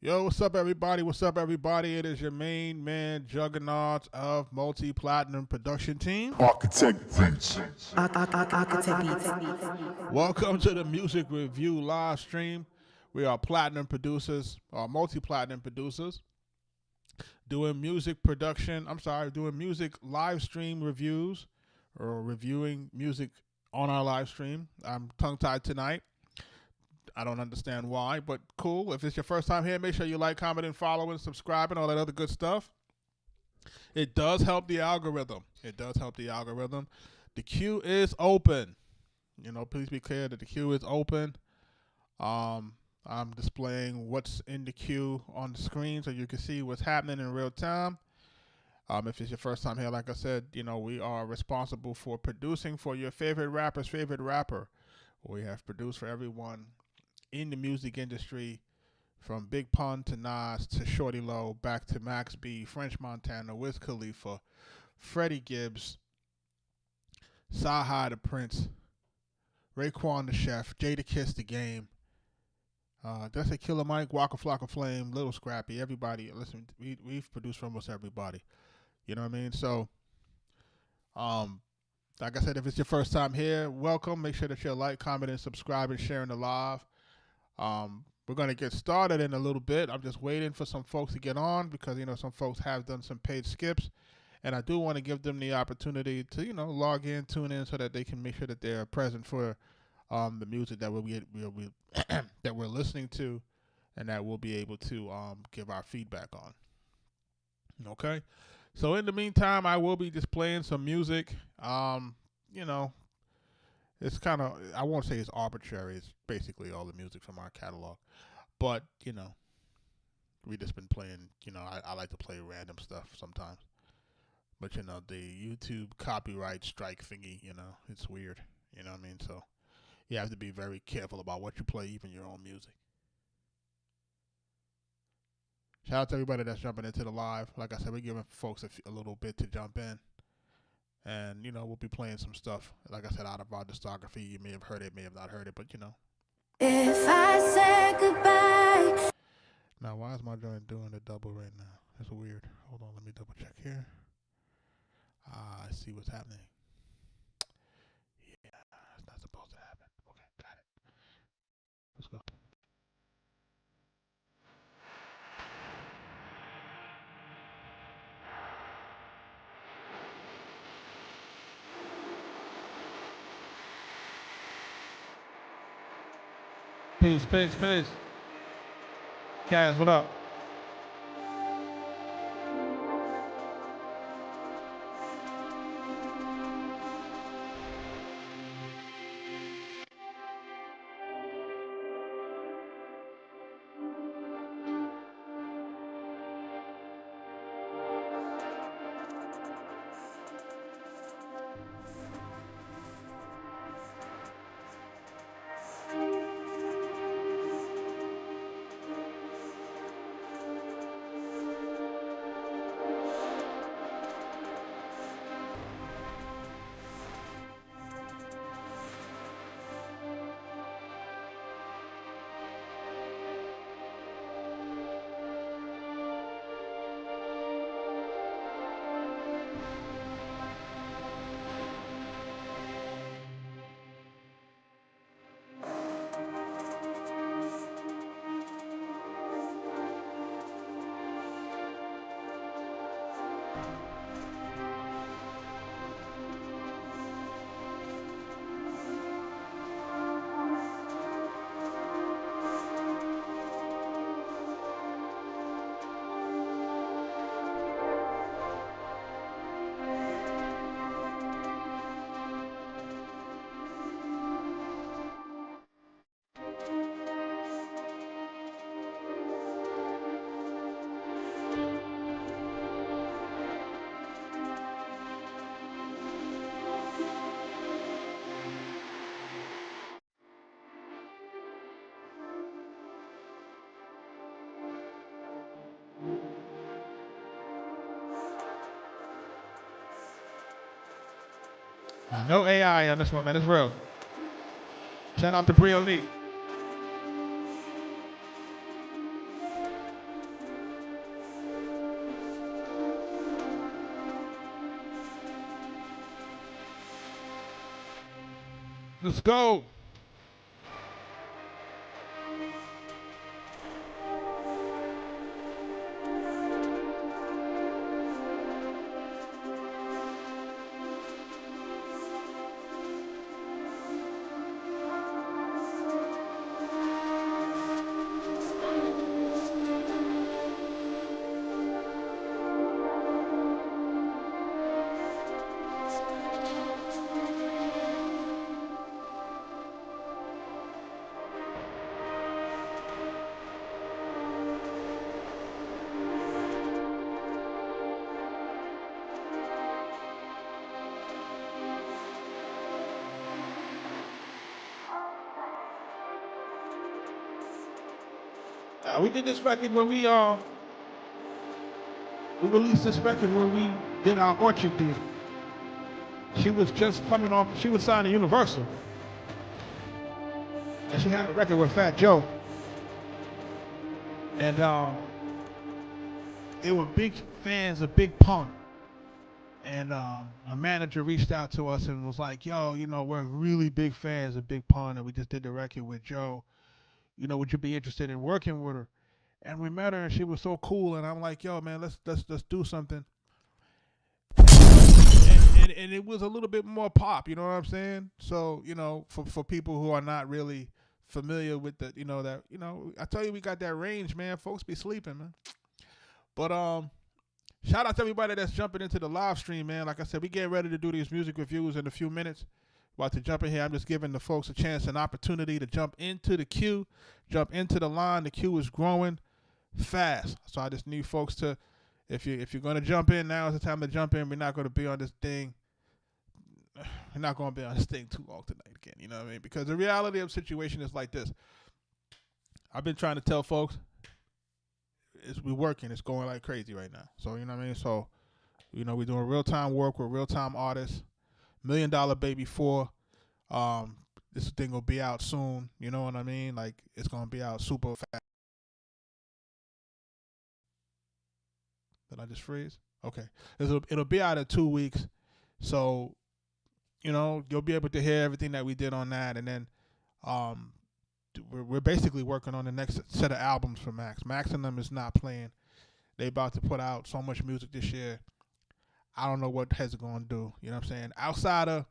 Yo, what's up, everybody? What's up, everybody? It is your main man, Juggernaut of Multi-Platinum Production Team. Arkatech Beatz. Arkatech Beatz. Welcome to the music review live stream. We are platinum producers, or multi-platinum producers, doing music live stream reviews, or reviewing music on our live stream. I'm tongue-tied tonight. I don't understand why, but cool. If it's your first time here, make sure you like, comment, and follow, and subscribing, all that other good stuff. It does help the algorithm. The queue is open. Please be clear that the queue is open. I'm displaying what's in the queue on the screen so you can see what's happening in real time. If it's your first time here, like I said, we are responsible for producing for your favorite rapper's favorite rapper. We have produced for everyone in the music industry, from Big Pun to Nas to Shorty Low, back to Max B, French Montana, Wiz Khalifa, Freddie Gibbs, Saha the Prince, Raekwon the Chef, Jada Kiss the Game. Did I say Killer Mike, Waka Flocka Flame, Little Scrappy, everybody. Listen, we've produced for almost everybody. You know what I mean? So, like I said, if it's your first time here, welcome. Make sure that you like, comment, and subscribe, and sharing the live. We're going to get started in a little bit. I'm just waiting for some folks to get on because, some folks have done some paid skips. And I do want to give them the opportunity to, log in, tune in so that they can make sure that they're present for the music that that we're listening to and that we'll be able to give our feedback on. Okay? So in the meantime, I will be displaying some music. It's kind of, I won't say it's arbitrary. It's basically all the music from our catalog. But, we just been playing, I like to play random stuff sometimes. But, the YouTube copyright strike thingy, it's weird. You know what I mean? So you have to be very careful about what you play, even your own music. Shout out to everybody that's jumping into the live. Like I said, we're giving folks a little bit to jump in. And, we'll be playing some stuff, like I said, out of our discography. You may have heard it, may have not heard it, but, If I said goodbye. Now, why is my joint doing the double right now? That's weird. Hold on, let me double check here. I see what's happening. Yeah, it's not supposed to happen. Okay, got it. Let's go. Peace. Guys, what up? No AI on this one, man. It's real. Shout out to Brio Lee. Let's go. We did this record when we released this record when we did our Orchard deal. She was just coming off, she was signed to Universal. And she had a record with Fat Joe. And they were big fans of Big Pun. And a manager reached out to us and was like, yo, you know, we're really big fans of Big Pun and we just did the record with Joe. You know, would you be interested in working with her? And we met her and she was so cool and I'm like, yo man, let's do something. And it was a little bit more pop, you know what I'm saying? So, you know, for people who are not really familiar with the, you know, that, you know, I tell you we got that range, man. Folks be sleeping, man. But shout out to everybody that's jumping into the live stream, man. Like I said, we getting ready to do these music reviews in a few minutes. About to jump in here. I'm just giving the folks a chance, an opportunity to jump into the queue, jump into the line. The queue is growing fast. So I just need folks to, if you're going to jump in, now is the time to jump in. We're not going to be on this thing. We're not going to be on this thing too long tonight again. You know what I mean? Because the reality of the situation is like this. I've been trying to tell folks, we're working. It's going like crazy right now. So, you know what I mean? So, you know, we're doing real-time work with real-time artists. $1 Million Baby 4. This thing will be out soon. You know what I mean? Like, it's going to be out super fast. Did I just freeze? Okay. It'll be out in 2 weeks. So, you know, you'll be able to hear everything that we did on that. And then we're basically working on the next set of albums for Max. Max and them is not playing. They about to put out so much music this year. I don't know what Heads are going to do. You know what I'm saying? Outside of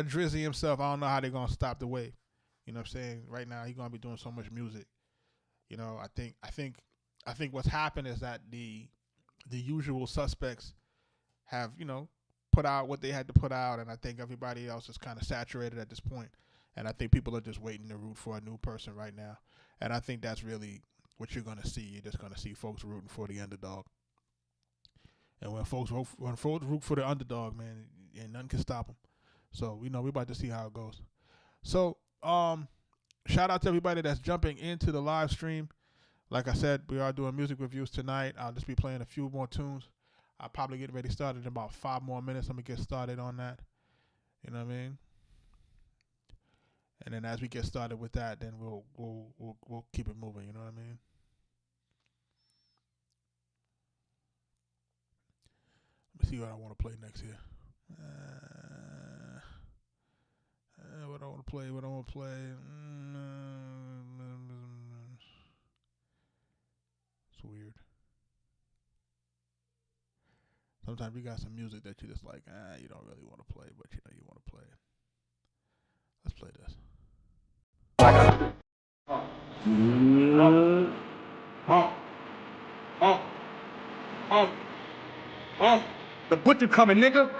Drizzy himself, I don't know how they're going to stop the wave. You know what I'm saying? Right now, he's going to be doing so much music. You know, I think what's happened is that the usual suspects have, you know, put out what they had to put out, and I think everybody else is kind of saturated at this point. And I think people are just waiting to root for a new person right now. And I think that's really what you're going to see. You're just going to see folks rooting for the underdog. And when folks root for the underdog, man, and nothing can stop them. So, you know, we're about to see how it goes. So, shout out to everybody that's jumping into the live stream. Like I said, we are doing music reviews tonight. I'll just be playing a few more tunes. I'll probably get ready started in about 5 more minutes. I'm going to get started on that. You know what I mean? And then as we get started with that, then we'll keep it moving. You know what I mean? Let me see what I want to play next here. What I want to play. It's weird. Sometimes you got some music that you just like, you don't really want to play, but you know you want to play it. Let's play this. The butcher coming, nigga.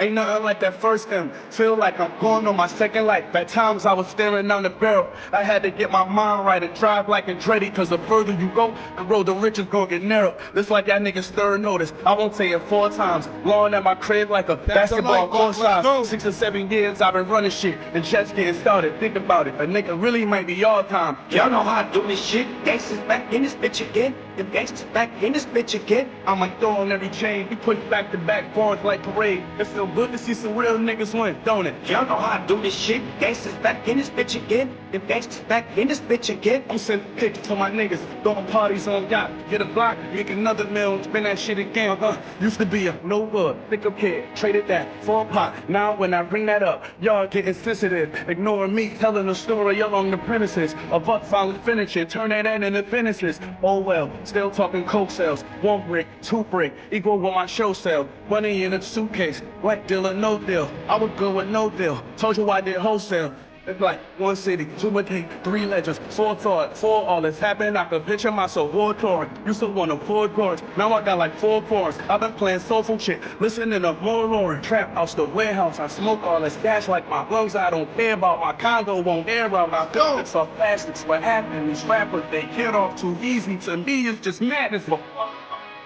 Ain't nothing like that first hymn. Feel like I'm going on my second life. At times I was staring down the barrel. I had to get my mind right and drive like Andretti, cause the further you go, the road the rich is gonna get narrow. This like that nigga's third notice. I won't say it 4 times. Blowing at my crib like a basketball court size. 6 or 7 years I've been running shit and just getting started. Think about it, a nigga really might be all time. Y'all know how I do this shit. Gangsters back in this bitch again. If gangsters back in this bitch again, I'ma throw on every chain. We put back to back bars like parade. It feel good to see some real niggas win, don't it? Y'all know how I do this shit. Gangsters back in this bitch again. If gangsters back in this bitch again, I'm sending pics to my niggas. Throwing parties on yacht. Get a block, make another meal, spend that shit again. Used to be a no good, pick up kid, traded that for a pot. Now when I bring that up, y'all getting sensitive. Ignoring me, telling the story along the premises. A buck finally finishing, turn that into businesses. Oh well, still talking coke sales. 1 brick, 2 brick, equal what my show sell. Money in a suitcase, black deal or no deal. I was good with no deal, told you I did wholesale. It's like 1 city, 2 a day, 3 legends, 4 thought, 4 all this happened. I could picture myself war touring. Used to want to 4 chords, now I got like 4 chords. I've been playing soulful shit, listening to more roaring. Trap house, the warehouse, I smoke all this gas like my lungs. I don't care about my condo, won't air out. I go. It's all plastics, what happened? These rappers, they get off too easy. To me, it's just madness.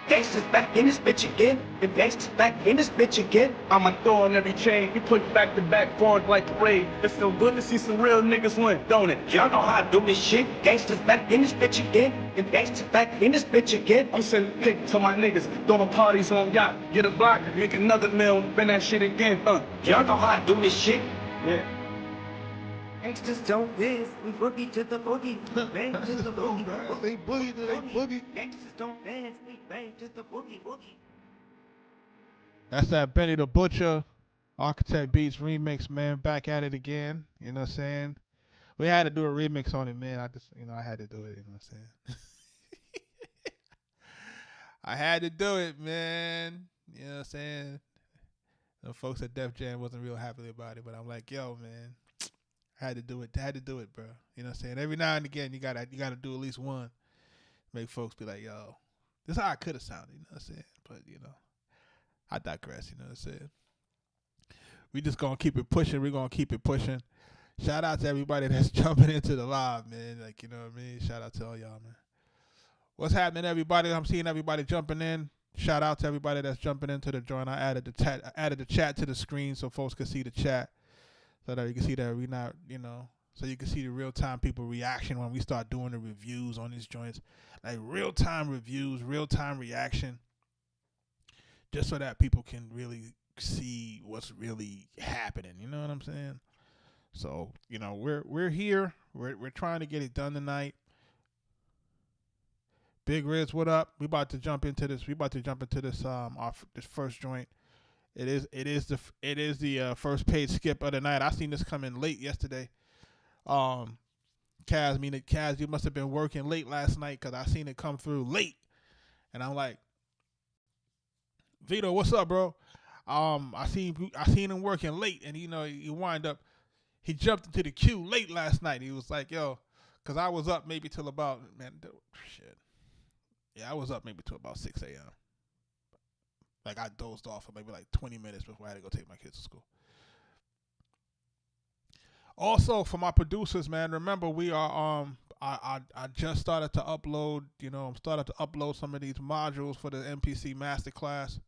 Gangsters back in this bitch again. If gangsters back in this bitch again, I'ma throw on every chain. We put back to back bars like parade. It feel good to see some real niggas win, don't it? Y'all know how I do this shit. Gangsters back in this bitch again. If gangsters back in this bitch again, I'm sending pics to my niggas. Throwing parties on yacht. Get a block, make another meal, spend that shit again. Y'all know how I do this shit. Yeah. Gangsters don't miss, we boogie to the boogie, bang to the boogie, They boogie to they boogie. Gangsters don't miss, we bang to the boogie, boogie. That's that Benny the Butcher, Arkatech Beatz remix, man. Back at it again. You know what I'm saying? We had to do a remix on it, man. I had to do it. You know what I'm saying? I had to do it, man. You know what I'm saying? The folks at Def Jam wasn't real happy about it, but I'm like, yo, man, I had to do it. Had to do it, bro. You know what I'm saying? Every now and again, you gotta do at least one. Make folks be like, yo, this is how I could have sounded. You know what I'm saying? But I digress. You know what I'm saying? We just gonna keep it pushing. We're gonna keep it pushing. Shout out to everybody that's jumping into the live, man. Like, you know what I mean? Shout out to all y'all, man. What's happening, everybody? I'm seeing everybody jumping in. Shout out to everybody that's jumping into the joint. I added the chat to the screen so folks can see the chat, so that you can see that we not, so you can see the real time people reaction when we start doing the reviews on these joints, like real time reviews, real time reaction, just so that people can really see what's really happening. You know what I'm saying? So we're here. We're trying to get it done tonight. Big Riz, what up? We about to jump into this. This first joint. It is the first page skip of the night. I seen this come in late yesterday. Kaz, you must have been working late last night because I seen it come through late, and I'm like, Vito, what's up, bro? I seen him working late, and he jumped into the queue late last night. He was like, yo, because I was up maybe till about I was up maybe till about 6 a.m. Like, I dozed off for maybe like 20 minutes before I had to go take my kids to school. Also, for my producers, man, remember we are I just started to upload. I'm starting to upload some of these modules for the MPC Masterclass.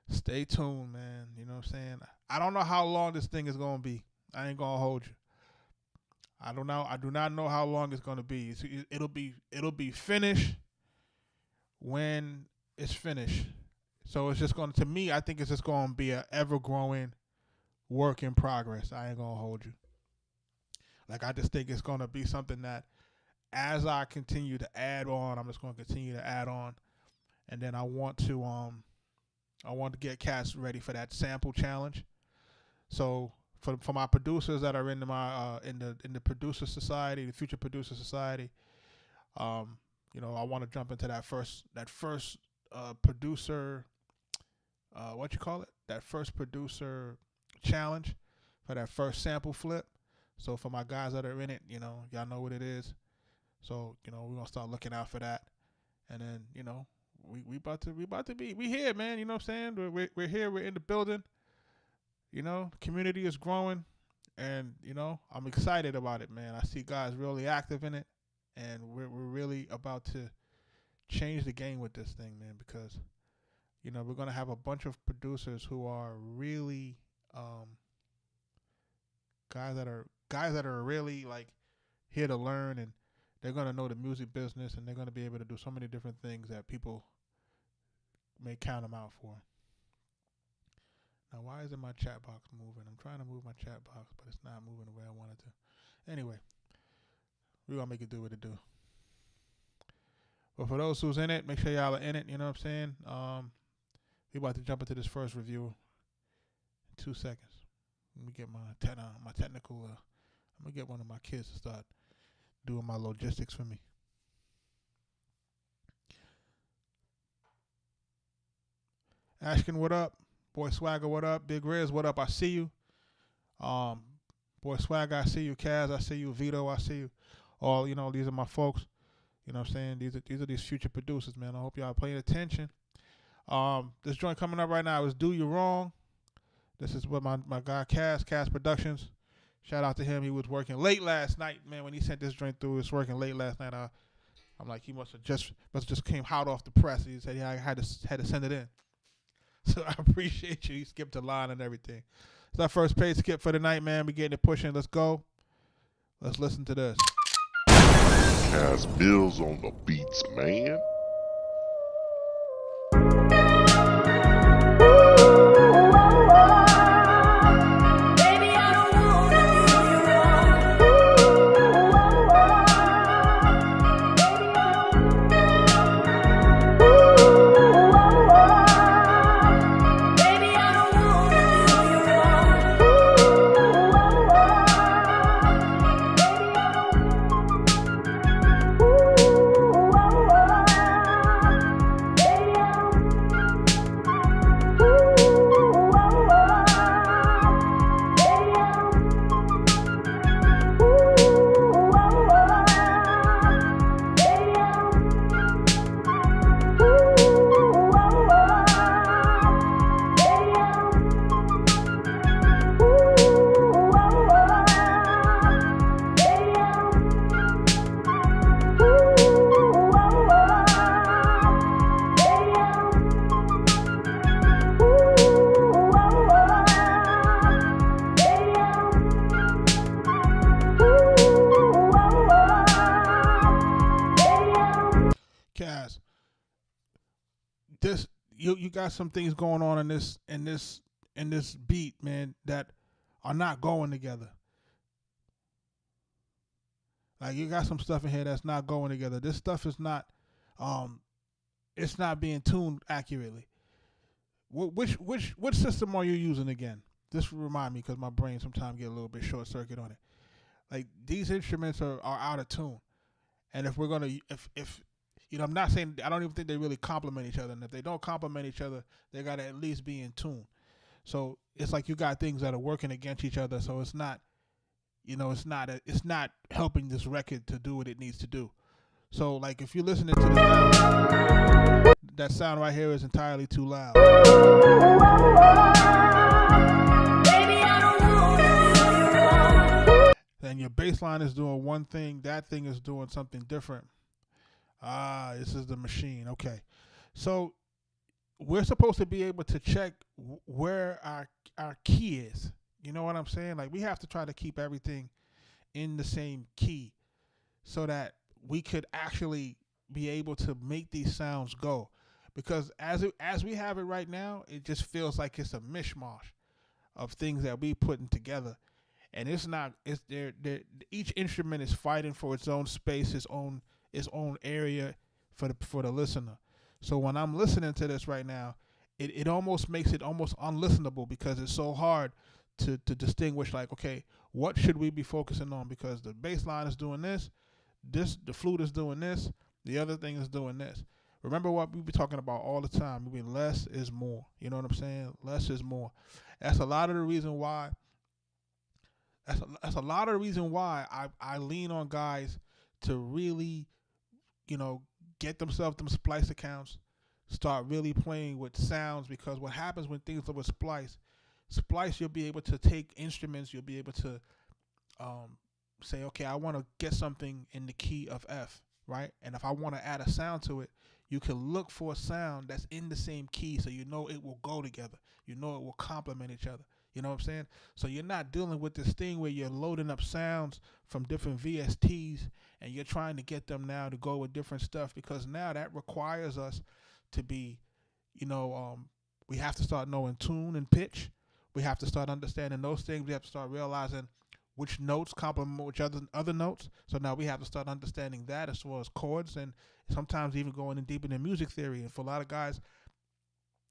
Stay tuned, man. You know what I'm saying? I don't know how long this thing is gonna be. I ain't gonna hold you. I don't know. I do not know how long it's gonna be. It'll be finished when it's finished. So it's just going to me, I think it's just going to be an ever-growing work in progress. I ain't going to hold you. Like, I just think it's going to be something that as I continue to add on, I'm just going to continue to add on. And then I want to get cats ready for that sample challenge. So for my producers that are in my in the producer society, the future producer society, I want to jump into that first producer, that first producer challenge for that first sample flip. So for my guys that are in it, y'all know what it is. So, we're going to start looking out for that. And then, we about to be here, man. You know what I'm saying? We're here, we're in the building. The community is growing, and, I'm excited about it, man. I see guys really active in it, and we're really about to change the game with this thing, man, because we're going to have a bunch of producers who are really guys that are really like here to learn, and they're gonna know the music business, and they're gonna be able to do so many different things that people may count them out for. Now, why isn't my chat box moving? I'm trying to move my chat box, but it's not moving the way I want it to. Anyway, we're gonna make it do what it do. But for those who's in it, make sure y'all are in it. You know what I'm saying? We about to jump into this first review in 2 seconds. Let me get my technical. I'm gonna get one of my kids to start doing my logistics for me. Ashkin, what up? Boy Swagger, what up? Big Riz, what up? I see you. Boy Swagger, I see you. Kaz, I see you. Vito, I see you. All, you know, these are my folks. You know what I'm saying? These are these future producers, man. I hope y'all paying attention. This joint coming up right now is Do You Wrong. This is what my guy Kaz Productions. Shout out to him. He was working late last night, man. When he sent this joint through, he was working late last night. I'm like, he must have just came hot off the press. He said, yeah, I had to send it in. So I appreciate you. He skipped a line and everything. It's our first paid skip for the night, man. We getting it pushing. Let's go. Let's listen to this. Kaz Bills on the beats, man. You got some things going on in this beat, man, that are not going together. Like, you got some stuff in here that's not going together. This stuff is not it's not being tuned accurately. Which system are you using again? Just remind me, because my brain sometimes get a little bit short circuit on it. Like, these instruments are out of tune, and if we're gonna if you know, I'm not saying, I don't even think they really complement each other. And if they don't complement each other, they got to at least be in tune. So it's like you got things that are working against each other. So it's not, you know, it's not helping this record to do what it needs to do. So, like, if you're listening to this now, that sound right here is entirely too loud. Then your bass line is doing one thing, that thing is doing something different. This is the machine. Okay. So we're supposed to be able to check where our key is. You know what I'm saying? Like, we have to try to keep everything in the same key so that we could actually be able to make these sounds go. Because as we have it right now, it just feels like it's a mishmash of things that we putting together. And it's not, it's there. Each instrument is fighting for its own space, its own area for the listener. So when I'm listening to this right now, it almost makes it almost unlistenable, because it's so hard to distinguish, like, okay, what should we be focusing on? Because the bass line is doing this, the flute is doing this, the other thing is doing this. Remember what we be talking about all the time. I mean, less is more. You know what I'm saying? Less is more. That's a lot of the reason why. That's a lot of the reason why I lean on guys to really, you know, get themselves them splice accounts, start really playing with sounds. Because what happens when things are with splice, you'll be able to take instruments, you'll be able to say, okay, I want to get something in the key of F, right? And if I want to add a sound to it, you can look for a sound that's in the same key, so you know it will go together. You know it will complement each other. You know what I'm saying? So you're not dealing with this thing where you're loading up sounds from different VSTs and you're trying to get them now to go with different stuff, because now that requires us to be, we have to start knowing tune and pitch. We have to start understanding those things. We have to start realizing which notes complement which other notes. So now we have to start understanding that, as well as chords, and sometimes even going in deep into music theory. And for a lot of guys,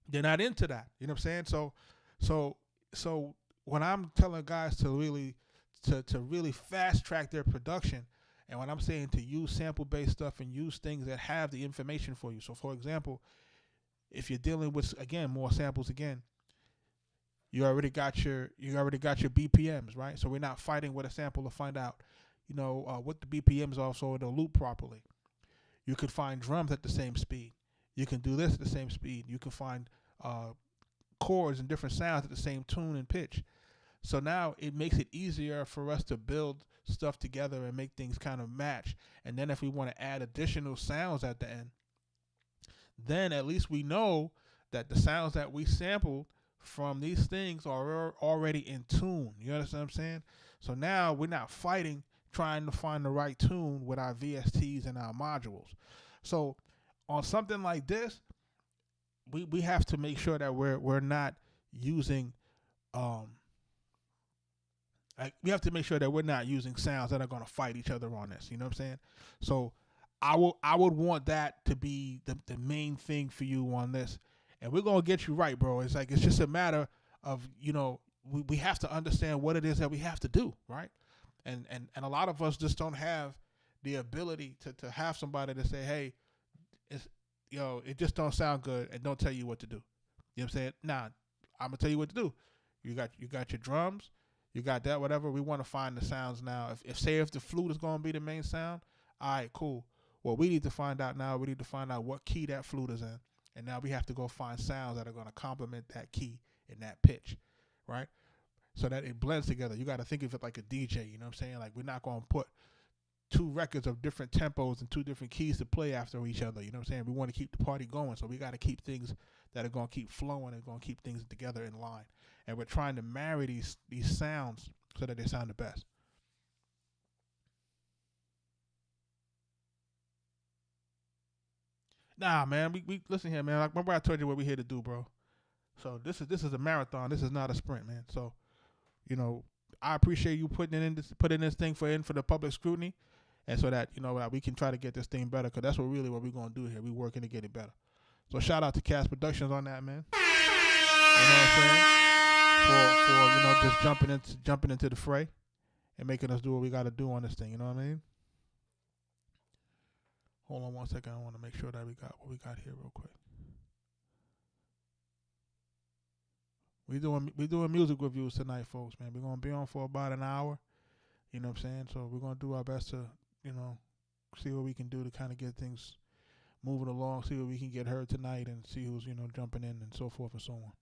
they're not into that. You know what I'm saying? So when I'm telling guys to really fast track their production, and when I'm saying to use sample based stuff and use things that have the information for you. So for example, if you're dealing with, again, more samples, again, you already got your BPMs, right? So we're not fighting with a sample to find out, what the BPMs are, so it'll loop properly. You could find drums at the same speed. You can do this at the same speed. You can find chords and different sounds at the same tune and pitch. So now it makes it easier for us to build stuff together and make things kind of match. And then if we want to add additional sounds at the end, then at least we know that the sounds that we sampled from these things are already in tune. You understand what I'm saying? So now we're not fighting trying to find the right tune with our VSTs and our modules. So on something like this, we have to make sure that we're not using we have to make sure that we're not using sounds that are going to fight each other on this. You know what I'm saying? So I would want that to be the main thing for you on this. And we're going to get you right, bro. It's just a matter of, we have to understand what it is that we have to do, right? And a lot of us just don't have the ability to have somebody to say, hey, it just don't sound good, and don't tell you what to do. You know what I'm saying? Nah, I'm going to tell you what to do. You got your drums, you got that, whatever. We want to find the sounds now. If the flute is going to be the main sound, all right, cool. Well, we need to find out what key that flute is in. And now we have to go find sounds that are going to complement that key and that pitch, right? So that it blends together. You got to think of it like a DJ, you know what I'm saying? Like, we're not going to put two records of different tempos and two different keys to play after each other, you know what I'm saying? We want to keep the party going, so we got to keep things that are going to keep flowing and going to keep things together in line. And we're trying to marry these sounds so that they sound the best. Nah, man, we listen here, man. Like, remember I told you what we're here to do, bro. So this is a marathon. This is not a sprint, man. So, I appreciate you putting this thing for the public scrutiny, and so that we can try to get this thing better, because that's what we're gonna do here. We're working to get it better. So shout out to Cass Productions on that, man. You know what I'm saying? For just jumping into the fray and making us do what we got to do on this thing. You know what I mean? Hold on 1 second. I want to make sure that we got what we got here real quick. We doing music reviews tonight, folks, man. We're gonna be on for about an hour. You know what I'm saying? So we're gonna do our best to, see what we can do to kind of get things moving along, see what we can get heard tonight, and see who's, jumping in and so forth and so on.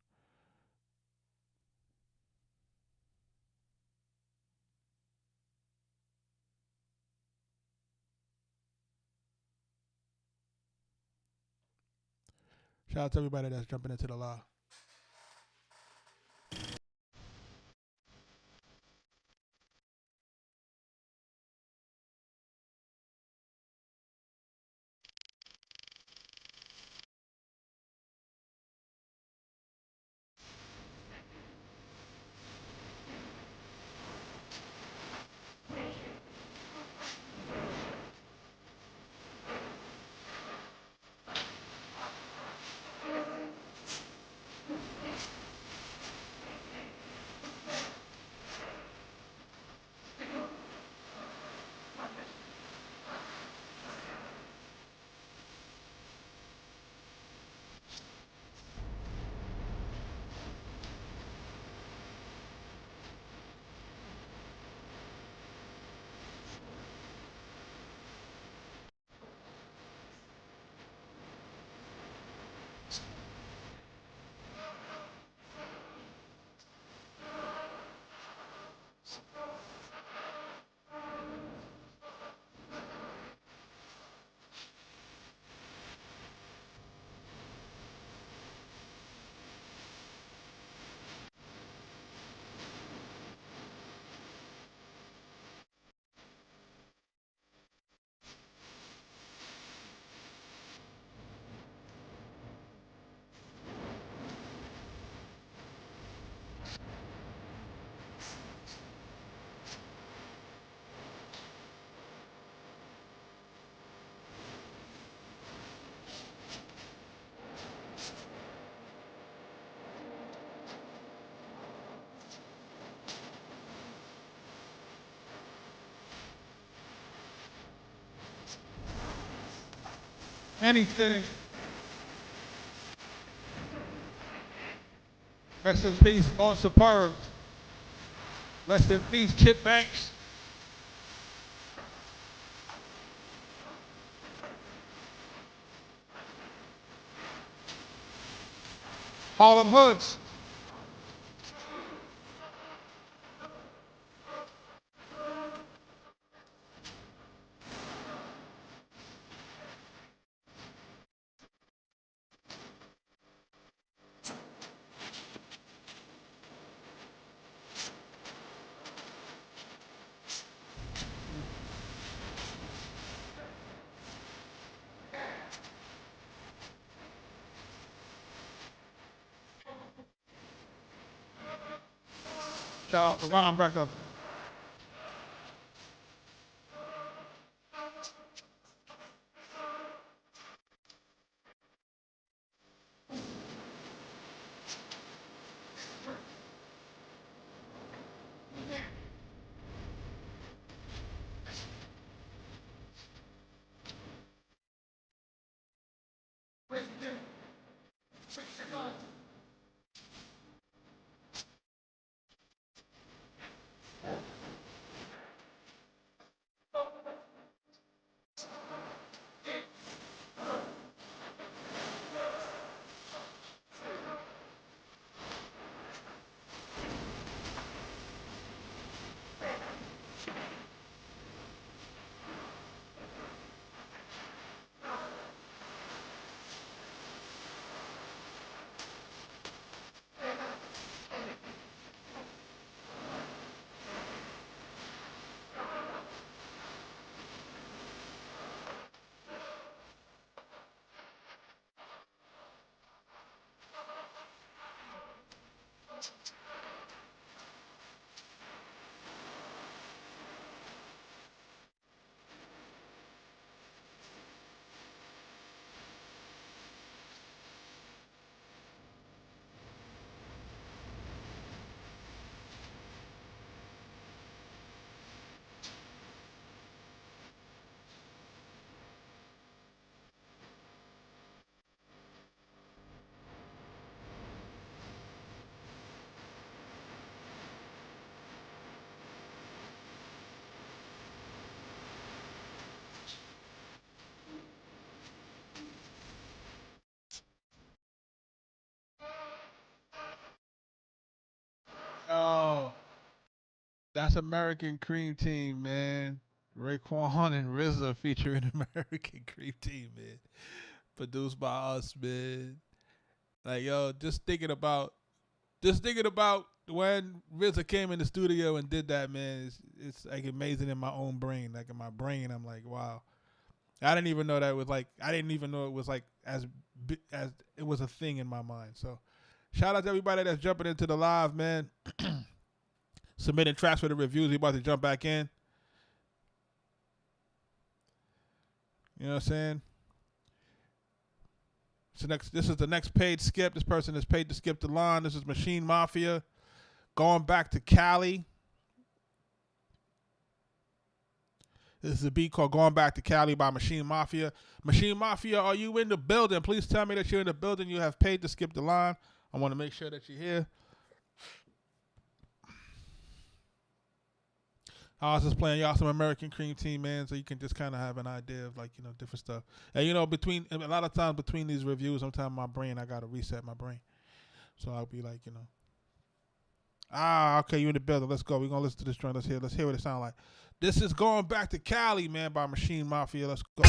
Shout out to everybody that's jumping into the live. anything. Rest in peace, on Superb. Rest in peace, Chip Banks. Harlem Hoods. Shout out to Ron Brecker. Oh, that's American Cream Team, man. Raekwon and RZA featuring American Cream Team, man. Produced by us, man. Like, yo, just thinking about when RZA came in the studio and did that, man. It's like amazing in my own brain. Like in my brain, I'm like, wow. I didn't even know that it was like. I didn't even know it was like as it was a thing in my mind. So, shout out to everybody that's jumping into the live, man. Submitting tracks for the reviews. We about to jump back in. You know what I'm saying? This is the next paid skip. This person is paid to skip the line. This is Machine Mafia. Going back to Cali. This is a beat called Going Back to Cali by Machine Mafia. Machine Mafia, are you in the building? Please tell me that you're in the building. You have paid to skip the line. I want to make sure that you're here. I was just playing y'all some American Cream Team, man, so you can just kind of have an idea of, like, you know, different stuff. And, you know, a lot of times between these reviews, sometimes my brain, I got to reset my brain. So I'll be like, you know, okay, you in the building. Let's go. We're going to listen to this joint. Let's hear what it sounds like. This is Going Back to Cali, man, by Machine Mafia. Let's go.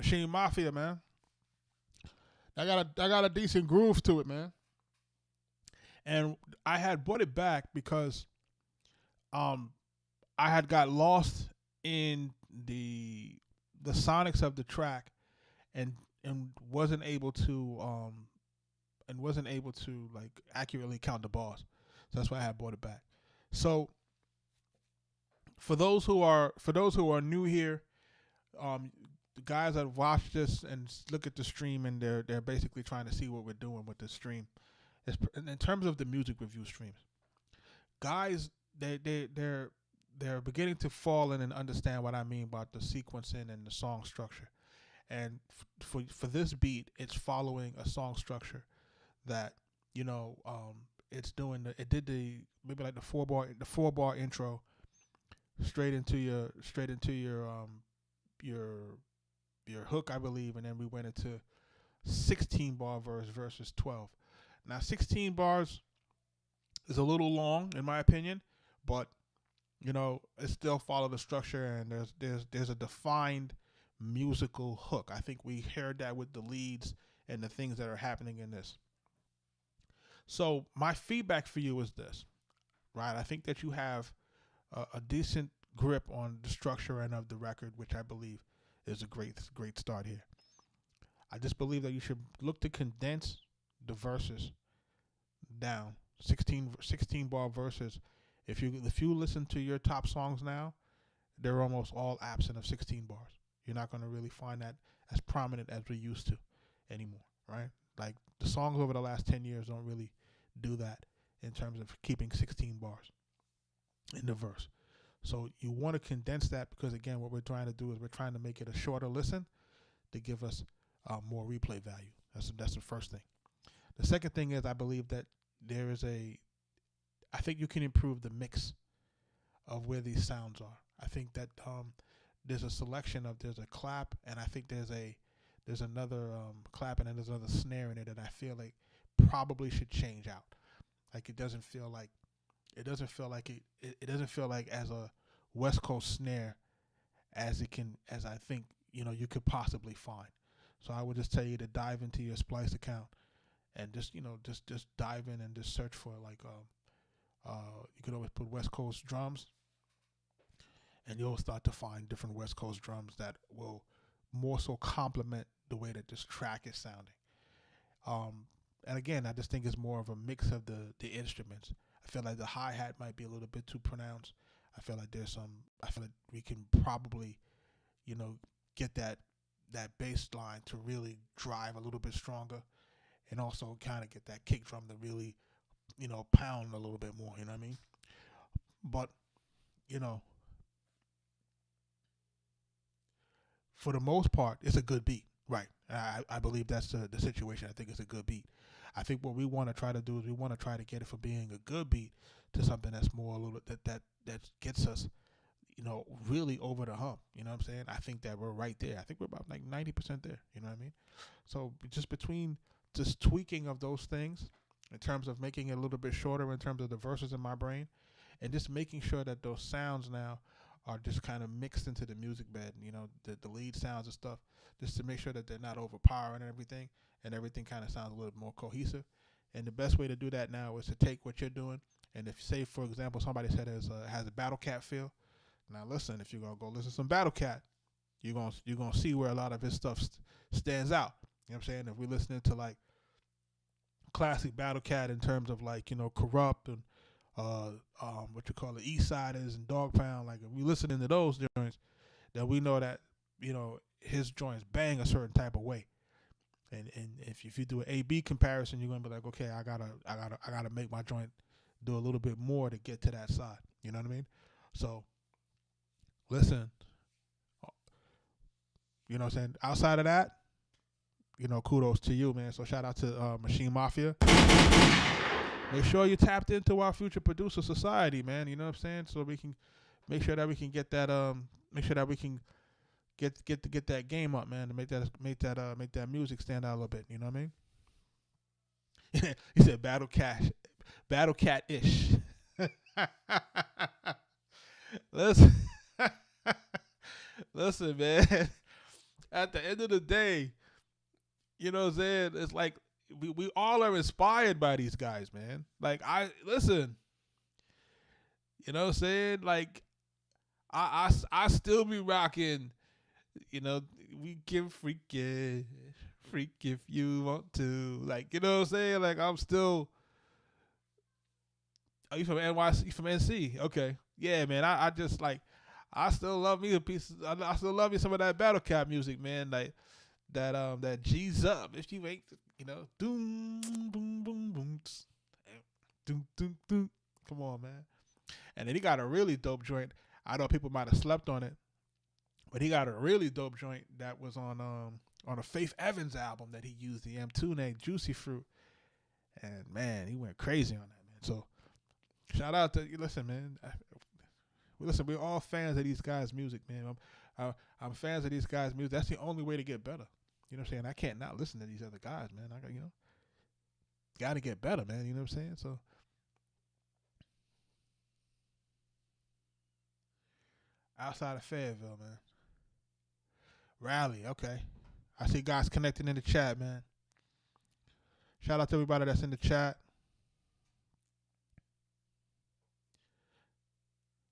Machine Mafia, man. I got a decent groove to it, man. And I had brought it back because I had got lost in the sonics of the track and wasn't able to like accurately count the bars. So that's why I had brought it back. So for those who are new here, the guys that watch this and look at the stream and they're basically trying to see what we're doing with the stream. In terms of the music review streams, guys, they're beginning to fall in and understand what I mean about the sequencing and the song structure. And for this beat, it's following a song structure that it's doing maybe like the four bar intro straight into your hook, I believe, and then we went into 16 bar verse versus 12. Now 16 bars is a little long in my opinion, but it still follow the structure and there's a defined musical hook. I think we heard that with the leads and the things that are happening in this. So my feedback for you is this, right? I think that you have a decent grip on the structure and of the record, which I believe is a great start here. I just believe that you should look to condense the verses down. 16 bar verses. If you listen to your top songs now, they're almost all absent of 16 bars. You're not going to really find that as prominent as we used to anymore, right? Like the songs over the last 10 years don't really do that in terms of keeping 16 bars in the verse. So you want to condense that because, again, what we're trying to do is we're trying to make it a shorter listen to give us more replay value. That's the first thing. The second thing is I believe that I think you can improve the mix of where these sounds are. I think that there's a selection of, there's a clap, and I think there's another clap, and then there's another snare in it that I feel like probably should change out. Like it doesn't feel like as a West Coast snare as I think you could possibly find. So I would just tell you to dive into your Splice account and just dive in and just search for like you could always put West Coast drums, and you'll start to find different West Coast drums that will more so complement the way that this track is sounding. And again, I just think it's more of a mix of the instruments. I feel like the hi-hat might be a little bit too pronounced. I feel like we can probably, get that bass line to really drive a little bit stronger, and also kind of get that kick drum to really, pound a little bit more, you know what I mean? But, for the most part, it's a good beat, right? I believe that's the situation. I think it's a good beat. I think what we want to try to do is we want to try to get it from being a good beat to something that's more a little that gets us, really over the hump. You know what I'm saying? I think that we're right there. I think we're about like 90% there. You know what I mean? So just between just tweaking of those things in terms of making it a little bit shorter in terms of the verses in my brain, and just making sure that those sounds now are just kind of mixed into the music bed, the lead sounds and stuff, just to make sure that they're not overpowering everything, and everything kind of sounds a little more cohesive. And the best way to do that now is to take what you're doing, and if, say, for example, somebody said it has a Battle Cat feel, now listen, if you're going to go listen to some Battle Cat, you're gonna see where a lot of his stuff stands out. You know what I'm saying? If we're listening to, like, classic Battle Cat in terms of, like, Corrupt and East Siders and Dog Pound, like, if we listening to those joints, then we know that, his joints bang a certain type of way. And if you do an A/B comparison, you're gonna be like, okay, I gotta make my joint do a little bit more to get to that side. You know what I mean? So listen, you know what I'm saying? Outside of that, kudos to you, man. So shout out to Machine Mafia. Make sure you tapped into our Future Producer Society, man. You know what I'm saying? So we can make sure that we can get that get that game up, man, to make that music stand out a little bit. You know what I mean? He said Battle Cat ish. Listen, man. at the end of the day, you know what I'm saying? It's like we all are inspired by these guys, man. Like listen, you know what I'm saying? Like I still be rocking, you know, we can freak if you want to. Like, you know what I'm saying? Like I'm still. Oh, you from NYC? You from NC? Okay. Yeah, man. I just like I still love me a piece. I still love me some of that battle cap music, man. Like that G's up. If you ain't, you know, doom boom boom boom, doom doom doom. Come on, man. And then he got a really dope joint. I know people might have slept on it, but he got a really dope joint that was on a Faith Evans album that he used the M2 named Juicy Fruit. And man, he went crazy on that, man. So shout out to you. Listen, man. Listen, we're all fans of these guys' music, man. I'm fans of these guys' music. That's the only way to get better. You know what I'm saying? I can't not listen to these other guys, man. I got, you know, got to get better, man. You know what I'm saying? So outside of Fayetteville, man. Raleigh, okay. I see guys connecting in the chat, man. Shout out to everybody that's in the chat.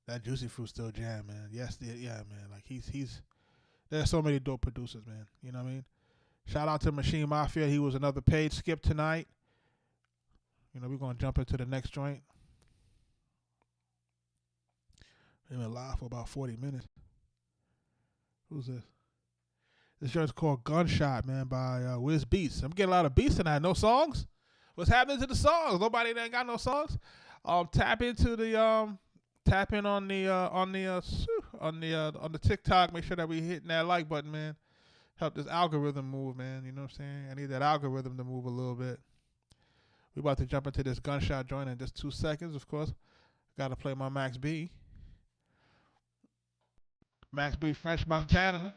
That Juicy Fruit still jam, man. Yes, yeah, man. Like he's there's so many dope producers, man. You know what I mean? Shout out to Machine Mafia. He was another page skip tonight. You know, we're gonna jump into the next joint. We've been live for about 40 minutes. Who's this? This joint's called Gunshot, man, by Wiz Beatz. I'm getting a lot of beats tonight. No songs? What's happening to the songs? Nobody ain't got no songs. Tap in on the TikTok. Make sure that we hitting that like button, man. Help this algorithm move, man. You know what I'm saying? I need that algorithm to move a little bit. We about to jump into this Gunshot joint in just 2 seconds, of course. Got to play my Max B. Max B, French Montana.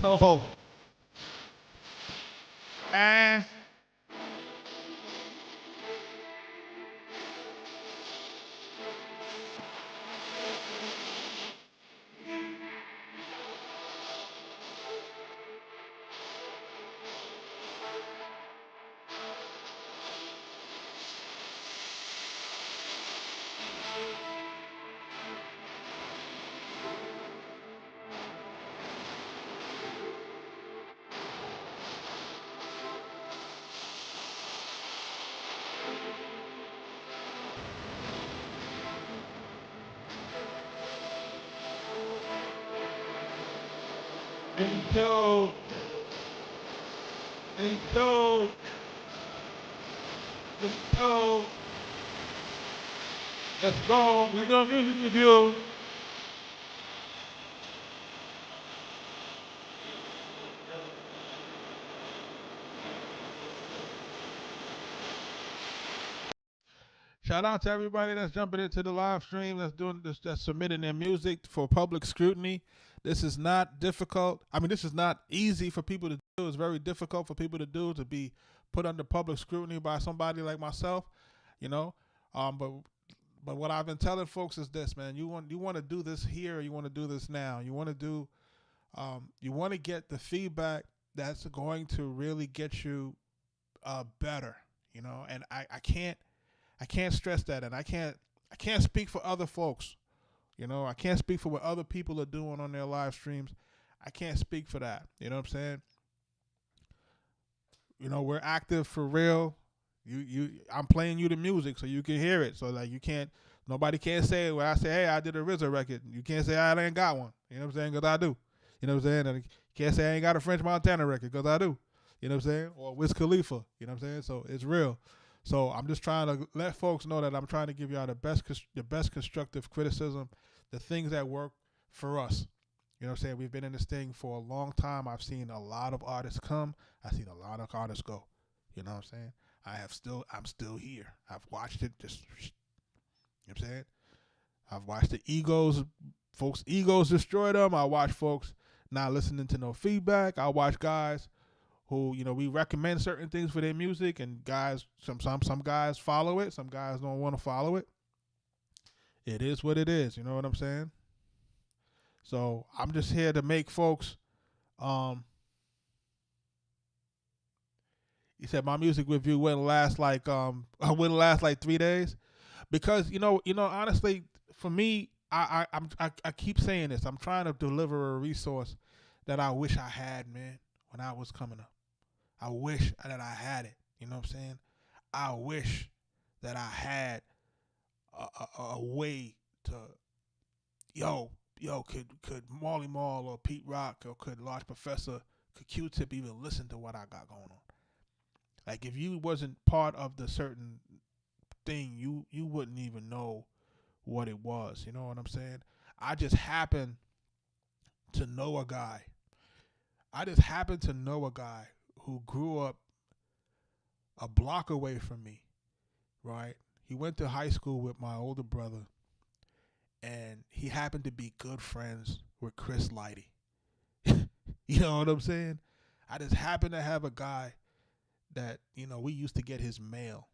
Oh. And until let's go. We're gonna music review. Shout out to everybody that's jumping into the live stream, that's doing this, that's submitting their music for public scrutiny. This is not difficult. I mean, this is not easy for people to do. It's very difficult for people to do, to be put under public scrutiny by somebody like myself, you know. But what I've been telling folks is this, man. You want to do this here, or you want to do this now. You want to get the feedback that's going to really get you better, you know. And I can't stress that, and I can't speak for other folks. You know, I can't speak for what other people are doing on their live streams. I can't speak for that. You know what I'm saying? we're active for real. I'm playing you the music so you can hear it. So like nobody can't say when I say, hey, I did a RZA record. You can't say I ain't got one. You know what I'm saying? Because I do. You know what I'm saying? And you can't say I ain't got a French Montana record because I do. You know what I'm saying? Or Wiz Khalifa. You know what I'm saying? So it's real. So I'm just trying to let folks know that I'm trying to give y'all the best constructive criticism, the things that work for us. You know what I'm saying? We've been in this thing for a long time. I've seen a lot of artists come. I've seen a lot of artists go. You know what I'm saying? I'm still here. I've watched it just, you know what I'm saying? I've watched the folks' egos destroy them. I watch folks not listening to no feedback. I watch guys who, we recommend certain things for their music, and guys, some guys follow it. Some guys don't want to follow it. It is what it is. You know what I'm saying? So I'm just here to make folks. He said my music review wouldn't last like 3 days, because honestly, for me, I keep saying this. I'm trying to deliver a resource that I wish I had, man, when I was coming up. I wish that I had it. You know what I'm saying? I wish that I had a way to, could Marley Marl or Pete Rock or could Large Professor, could Q-Tip even listen to what I got going on? Like, if you wasn't part of the certain thing, you wouldn't even know what it was. You know what I'm saying? I just happened to know a guy. Who grew up a block away from me, right? He went to high school with my older brother, and he happened to be good friends with Chris Lighty. You know what I'm saying? I just happened to have a guy that, we used to get his mail.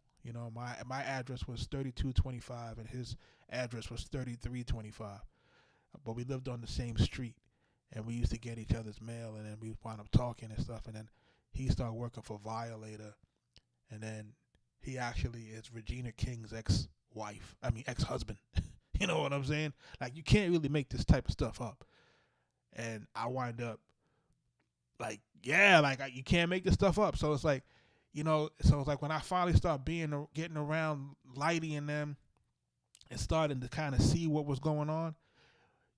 My address was 3225 and his address was 3325. But we lived on the same street, and we used to get each other's mail, and then we wound up talking and stuff, and then he started working for Violator, and then he actually is Regina King's ex-husband. You know what I'm saying? Like, you can't really make this type of stuff up. And I wind up you can't make this stuff up. So it's like, when I finally start getting around Lighty and them and starting to kind of see what was going on,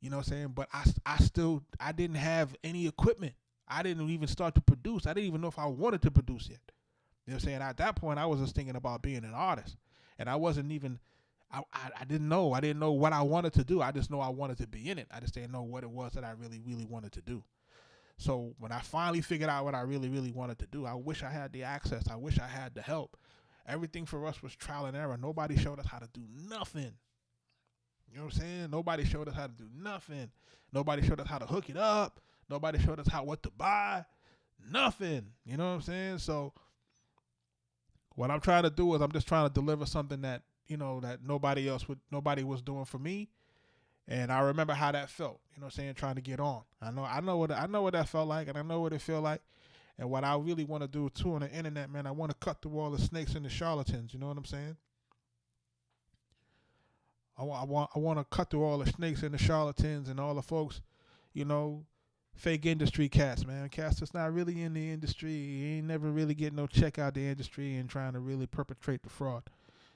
you know what I'm saying? But I didn't have any equipment. I didn't even start to produce. I didn't even know if I wanted to produce yet. You know what I'm saying? At that point, I was just thinking about being an artist. And I wasn't even, I didn't know. I didn't know what I wanted to do. I just know I wanted to be in it. I just didn't know what it was that I really, really wanted to do. So when I finally figured out what I really, really wanted to do, I wish I had the access. I wish I had the help. Everything for us was trial and error. Nobody showed us how to do nothing. You know what I'm saying? Nobody showed us how to do nothing. Nobody showed us how to hook it up. Nobody showed us what to buy. Nothing. You know what I'm saying? So what I'm trying to do is I'm just trying to deliver something that, that nobody was doing for me. And I remember how that felt, you know what I'm saying, trying to get on. I know what that felt like, and I know what it feel like. And what I really want to do too on the internet, man, I want to cut through all the snakes and the charlatans, you know what I'm saying? I want to cut through all the snakes and the charlatans and all the folks, fake industry cats, man. Cats that's not really in the industry. He ain't never really getting no check out the industry and trying to really perpetrate the fraud.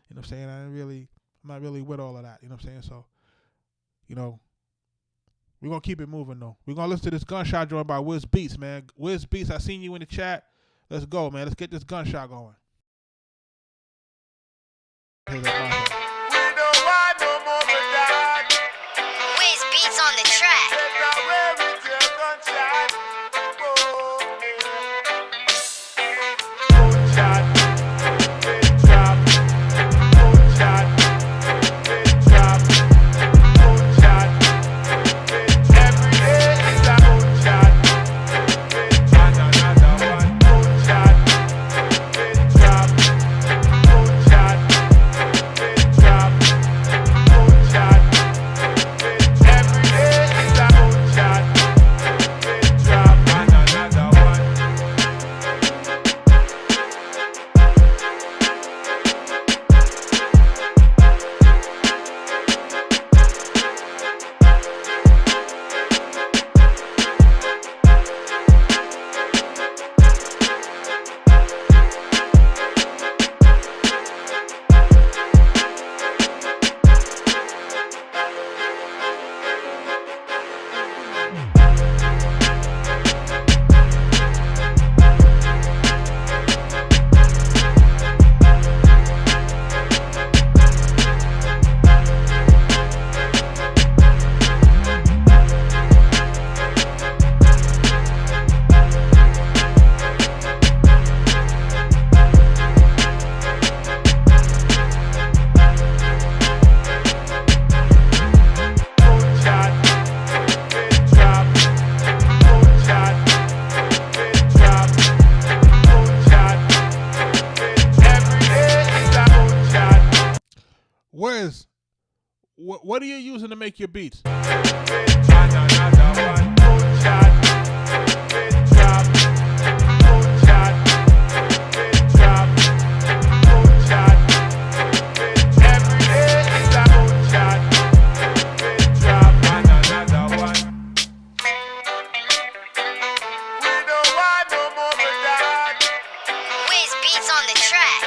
You know what I'm saying? I'm not really with all of that. You know what I'm saying? So, we're going to keep it moving, though. We're going to listen to this gunshot joint by Wiz Beatz, man. Wiz Beatz, I seen you in the chat. Let's go, man. Let's get this gunshot going. We don't want no more of that. Wiz Beatz on the track. Take away with your gunshot. Gunshot, big drop. Gunshot, big drop. Gunshot, big. Every day is a gunshot. Big, and another one. Gunshot, big drop. Wiz, what are you using to make your beats? Wiz Beats on the track.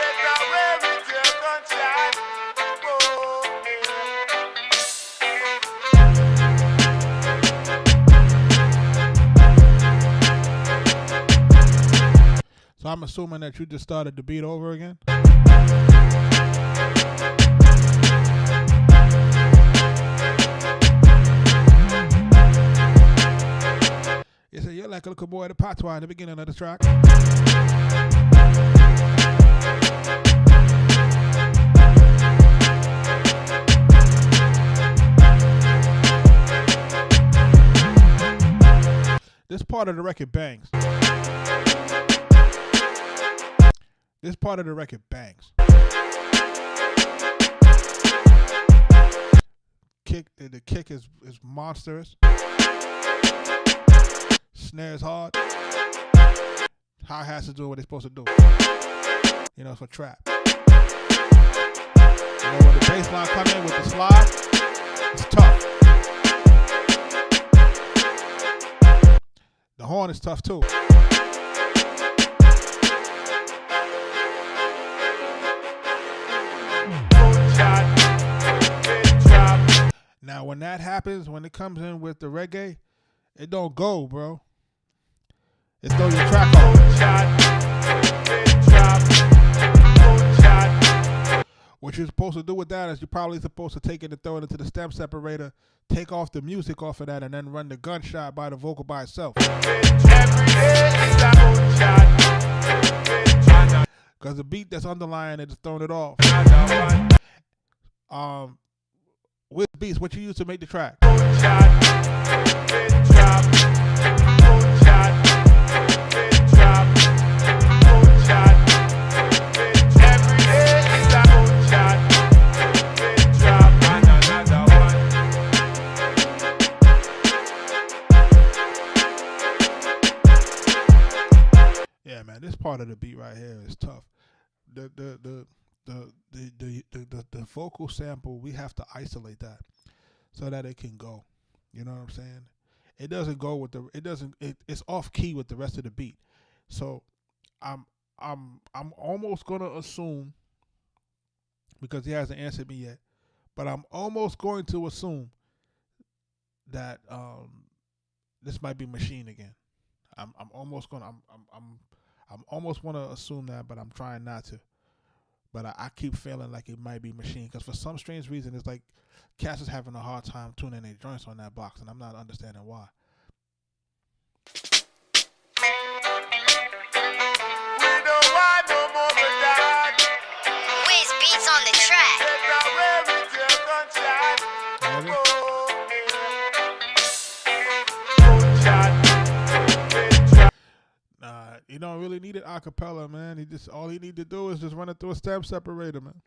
So I'm assuming that you just started the beat over again. You say you're like a little boy at the patois in the beginning of the track. This part of the record bangs. This part of the record bangs. The kick is monstrous. Snares hard. Hi-hats is doing what they're supposed to do. You know, it's for trap. You know, when the bass line come in with the slide, it's tough. The horn is tough too. Now, when that happens, when it comes in with the reggae, it don't go, bro. It throw your track off. What you're supposed to do with that is you're probably supposed to take it and throw it into the stem separator, take off the music off of that, and then run the gunshot by the vocal by itself. Because the beat that's underlying it is throwing it off. With beats, what you use to make the track? Yeah, man, this part of the beat right here is tough. The vocal sample, we have to isolate that so that it can go. You know what I'm saying? It doesn't go with it's off key with the rest of the beat. So I'm almost gonna assume, because he hasn't answered me yet, but I'm almost going to assume that this might be machine again. I'm almost gonna assume that, but I'm trying not to. But I keep feeling like it might be machine, because for some strange reason, it's like Cass is having a hard time tuning their joints on that box, and I'm not understanding why. Wiz Beats on the track. You don't really need it acapella, man. All he need to do is just run it through a stem separator, man.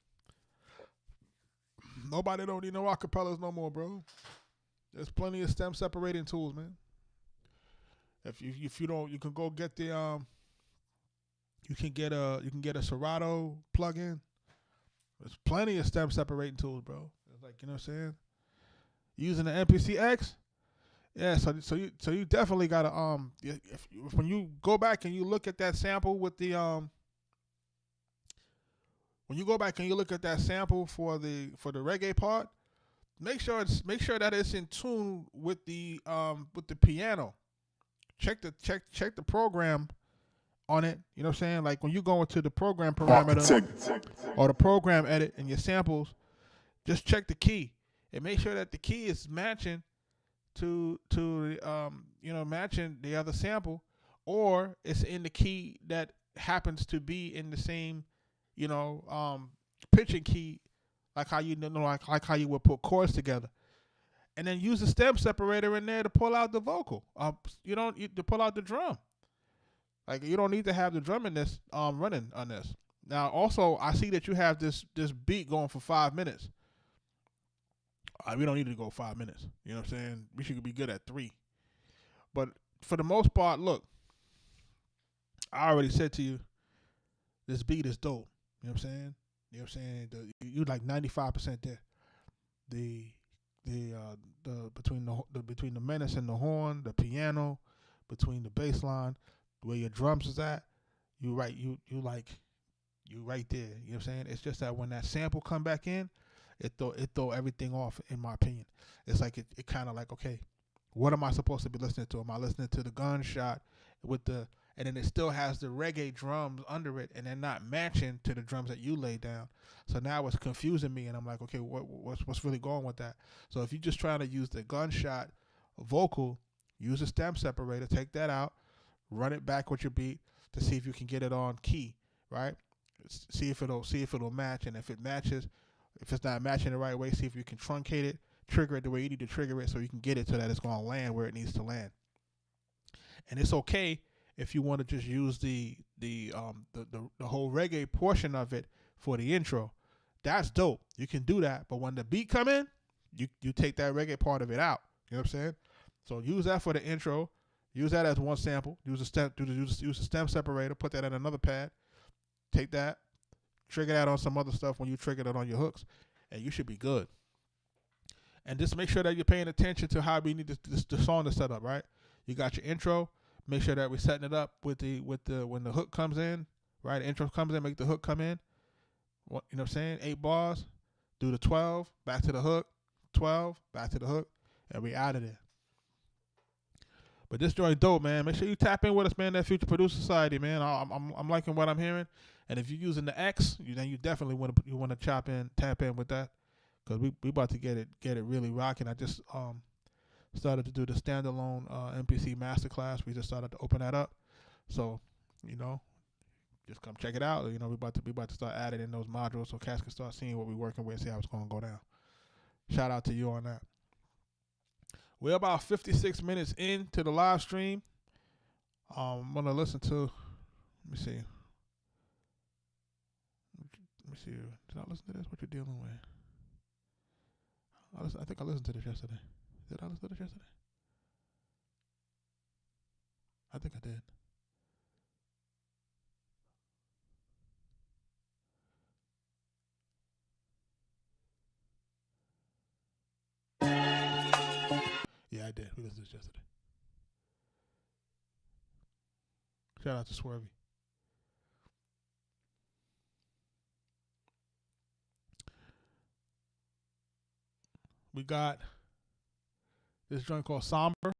Nobody don't need no acapellas no more, bro. There's plenty of stem separating tools, man. If you don't, you can go get the you can get a Serato plug-in. There's plenty of stem separating tools, bro. It's like, you know what I'm saying? Using the MPC-X. Yeah, so you definitely gotta when you go back and you look at that sample with the when you go back and you look at that sample for the reggae part, make sure that it's in tune with the piano. Check the program on it. You know what I'm saying? Like when you go into the program parameter or the program edit in your samples, just check the key and make sure that the key is matching to matching the other sample, or it's in the key that happens to be in the same, pitching key, like how like how you would put chords together, and then use the stem separator in there to pull out the vocal. To pull out the drum. Like you don't need to have the drum in this running on this. Now also I see that you have this beat going for 5 minutes. We don't need to go 5 minutes. You know what I'm saying? We should be good at 3. But for the most part, look, I already said to you, this beat is dope. You know what I'm saying? You know what I'm saying? You like 95% there. The between the menace and the horn, the piano, between the bass line, where your drums is at, you right there. You know what I'm saying? It's just that when that sample come back in, it throw everything off, in my opinion. It's like it kind of like, okay, what am I supposed to be listening to? Am I listening to the gunshot and then it still has the reggae drums under it, and they're not matching to the drums that you lay down. So now it's confusing me, and I'm like, okay, what's really going with that? So if you're just trying to use the gunshot vocal, use a stem separator, take that out, run it back with your beat to see if you can get it on key, right? See if it'll match, and if it matches, if it's not matching the right way, see if you can truncate it, trigger it the way you need to trigger it, so you can get it so that it's going to land where it needs to land. And it's okay if you want to just use the whole reggae portion of it for the intro. That's dope. You can do that. But when the beat come in, you take that reggae part of it out. You know what I'm saying? So use that for the intro. Use that as one sample. Use a stem separator. Put that in another pad. Take that. Trigger that on some other stuff when you trigger it on your hooks, and you should be good. And just make sure that you're paying attention to how we need the song to set up, right? You got your intro. Make sure that we're setting it up with the when the hook comes in, right? The intro comes in, make the hook come in. You know what I'm saying? 8 bars, do the 12, back to the hook, 12, back to the hook, and we out of there. But this joint dope, man. Make sure you tap in with us, man. That Future Producer Society, man. I'm liking what I'm hearing. And if you're using the X, then you definitely want to tap in with that, because we about to get it really rocking. I just started to do the standalone MPC masterclass. We just started to open that up, so just come check it out. We about to start adding in those modules so cats can start seeing what we're working with, see how it's going to go down. Shout out to you on that. We're about 56 minutes into the live stream. I'm gonna listen to. Let me see. Did I listen to this? What you dealing with? I think I listened to this yesterday. Did I listen to this yesterday? I think I did. Yeah, I did. We listened to this yesterday. Shout out to Swervy. We got this joint called Somber. Let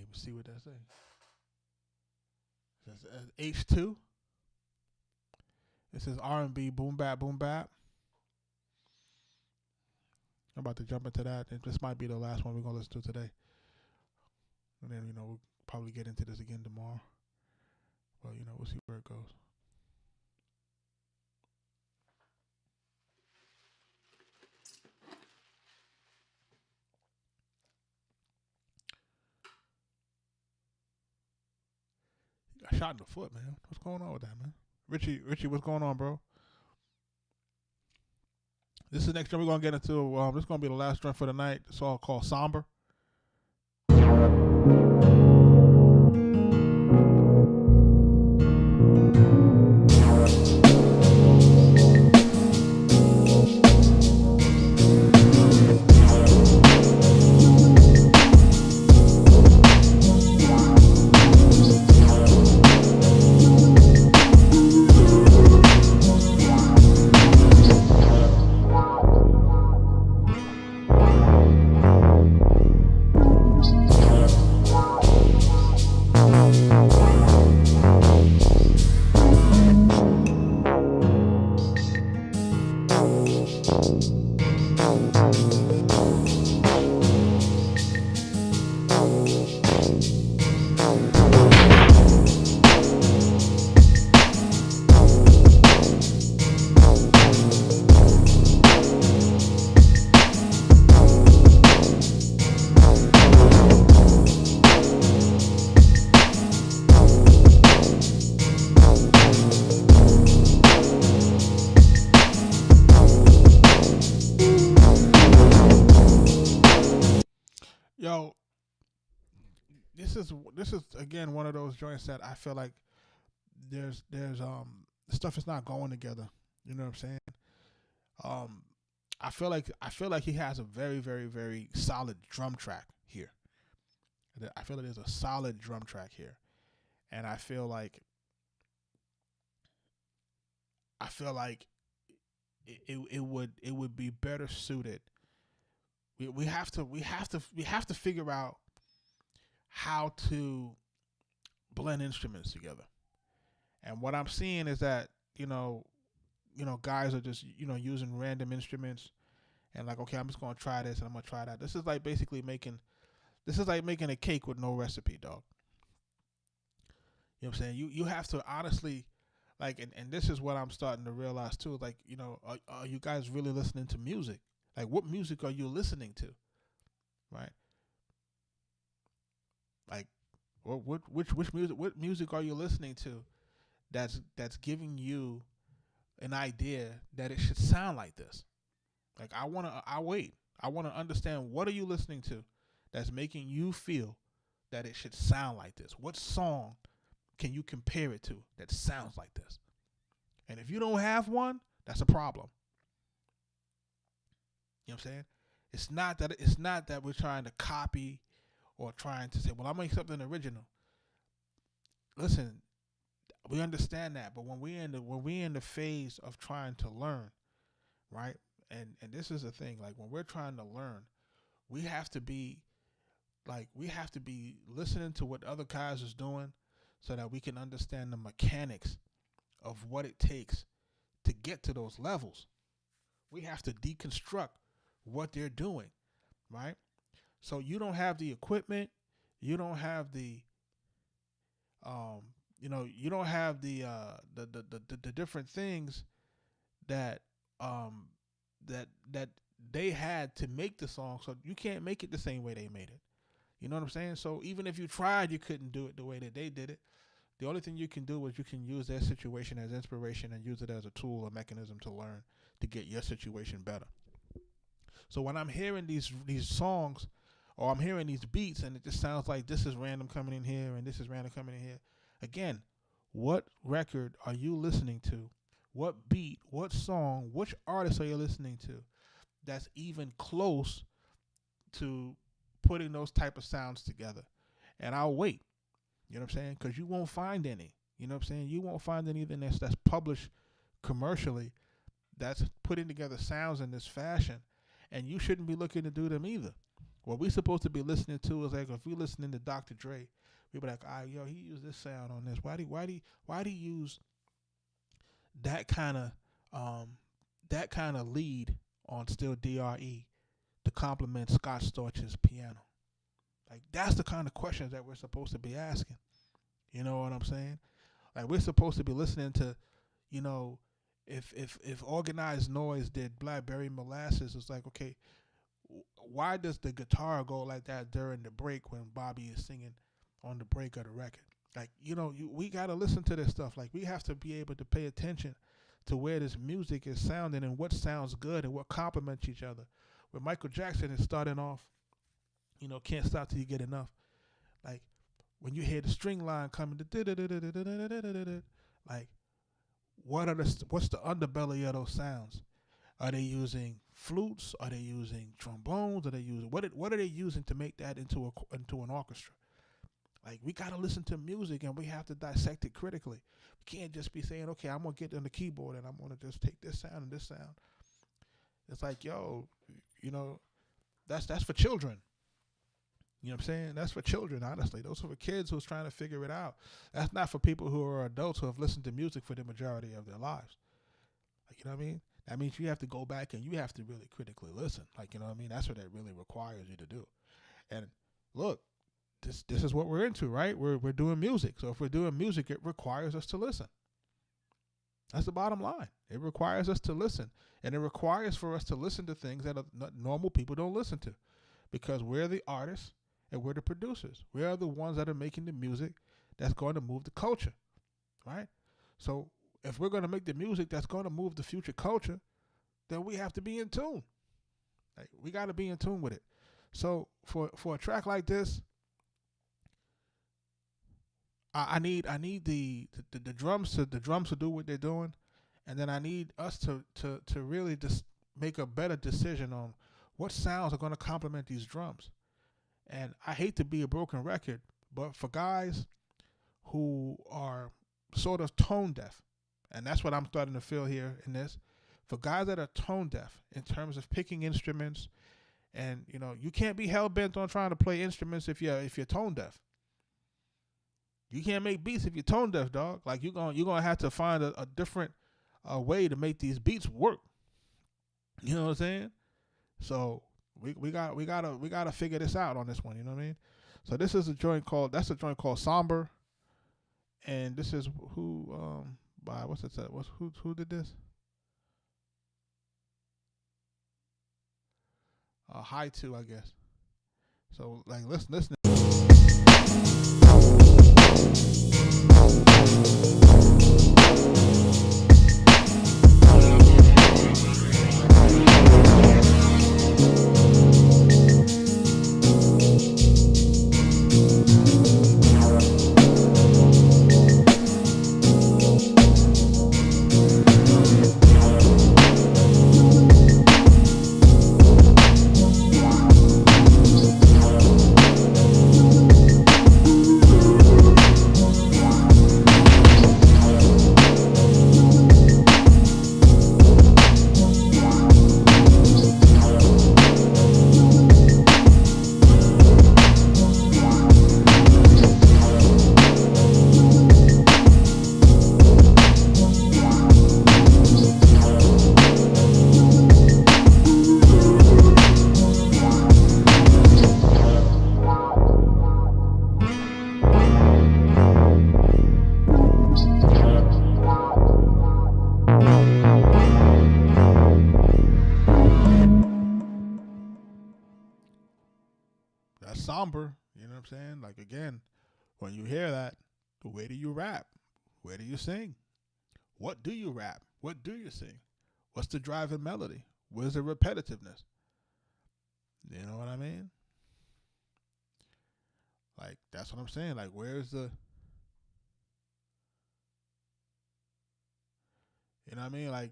me see what that says. It says H2. It says R&B, boom bap, boom bap. I'm about to jump into that. This might be the last one we're going to listen to today. And then, we'll probably get into this again tomorrow. But, we'll see where it goes. He got shot in the foot, man. What's going on with that, man? Richie, what's going on, bro? This is the next joint we're going to get into. This is going to be the last joint for the night. It's all called Somber. this is again one of those joints that I feel like there's stuff is not going together. You know what I'm saying? I feel like he has a very, very, very solid drum track here. I feel like there's a solid drum track here, and I feel like it would be better suited. We have to figure out how to blend instruments together. And what I'm seeing is that, guys are just, using random instruments and like, okay, I'm just going to try this and I'm going to try that. This is like basically making a cake with no recipe, dog. You know what I'm saying? You have to honestly, like, and this is what I'm starting to realize too. Like, are you guys really listening to music? Like, what music are you listening to? Right? Like, what music are you listening to that's giving you an idea that it should sound like this? Like, I want to understand, what are you listening to that's making you feel that it should sound like this? What song can you compare it to that sounds like this? And if you don't have one, that's a problem. You know what I'm saying? It's not that we're trying to copy or trying to say, well, I'll make something original. Listen, we understand that, but when we're in the phase of trying to learn, right? And this is the thing, like, when we're trying to learn, we have to be listening to what other guys is doing so that we can understand the mechanics of what it takes to get to those levels. We have to deconstruct what they're doing, right? So you don't have the equipment, you don't have the you don't have the different things that that they had to make the song, so you can't make it the same way they made it. You know what I'm saying? So even if you tried, you couldn't do it the way that they did it. The only thing you can do is you can use their situation as inspiration and use it as a tool or mechanism to learn to get your situation better. So when I'm hearing these songs, or I'm hearing these beats, and it just sounds like this is random coming in here and this is random coming in here. Again, what record are you listening to? What beat, what song, which artist are you listening to that's even close to putting those type of sounds together? And I'll wait. You know what I'm saying? Because you won't find any. You know what I'm saying? You won't find anything that's published commercially that's putting together sounds in this fashion. And you shouldn't be looking to do them either. What we're supposed to be listening to is, like, if we're listening to Dr. Dre, we be like, yo, he used this sound on this. Why do you use that kind of lead on Still DRE to complement Scott Storch's piano? Like, that's the kind of questions that we're supposed to be asking. You know what I'm saying? Like, we're supposed to be listening to, if Organized Noise did Blackberry Molasses, it's like, okay, why does the guitar go like that during the break when Bobby is singing on the break of the record? Like, we got to listen to this stuff. Like, we have to be able to pay attention to where this music is sounding and what sounds good and what complements each other. Where Michael Jackson is starting off, Can't Stop Till You Get Enough. Like, when you hear the string line coming, like, what's the underbelly of those sounds? Are they using flutes? Are they using trombones? Are they using what are they using to make that into an orchestra? Like, we gotta listen to music and we have to dissect it critically. We can't just be saying, okay, I'm gonna get on the keyboard and I'm gonna just take this sound and this sound. It's like, yo, that's for children. You know what I'm saying? That's for children, honestly. Those are for kids who's trying to figure it out. That's not for people who are adults who have listened to music for the majority of their lives. Like, you know what I mean? That means you have to go back and you have to really critically listen. Like, you know what I mean? That's what it really requires you to do. And look, this is what we're into, right? We're doing music. So if we're doing music, it requires us to listen. That's the bottom line. It requires us to listen. And it requires for us to listen to things that normal people don't listen to. Because we're the artists and we're the producers. We are the ones that are making the music that's going to move the culture, right? So if we're going to make the music that's going to move the future culture, then we have to be in tune. Like, we got to be in tune with it. So for a track like this, I need the drums to do what they're doing, and then I need us to really just make a better decision on what sounds are going to complement these drums. And I hate to be a broken record, but for guys who are sort of tone deaf, and that's what I'm starting to feel here in this, for guys that are tone deaf in terms of picking instruments, and you can't be hell bent on trying to play instruments if you're tone deaf. You can't make beats if you're tone deaf, dog. Like you're gonna have to find a different way to make these beats work. You know what I'm saying? So we gotta figure this out on this one. You know what I mean? So this is a joint called Somber, and this is who by what's it said? Who did this? High 2, I guess. So like listen. That's somber, you know what I'm saying? Like again, when you hear that, where do you rap? Where do you sing? What do you rap? What do you sing? What's the driving melody? Where's the repetitiveness? You know what I mean? Like that's what I'm saying. Like where's the you know what I mean? Like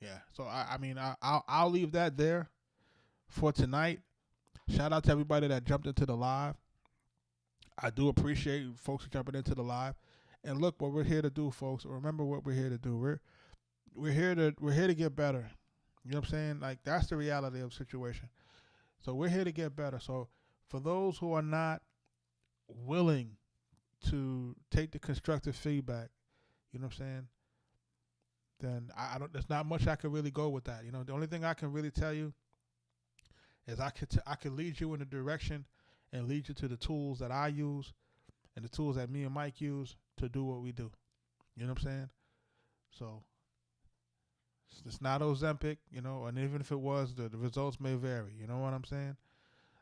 yeah. So I'll leave that there for tonight. Shout out to everybody that jumped into the live. I do appreciate folks jumping into the live. And look what we're here to do, folks. Remember what we're here to do. We're here to get better. You know what I'm saying? Like that's the reality of the situation. So we're here to get better. So for those who are not willing to take the constructive feedback, you know what I'm saying? Then I don't. There's not much I can really go with that. You know, the only thing I can really tell you is I could lead you in a direction and lead you to the tools that I use and the tools that me and Mike use to do what we do. You know what I'm saying? So it's not Ozempic, you know, and even if it was, the results may vary. You know what I'm saying?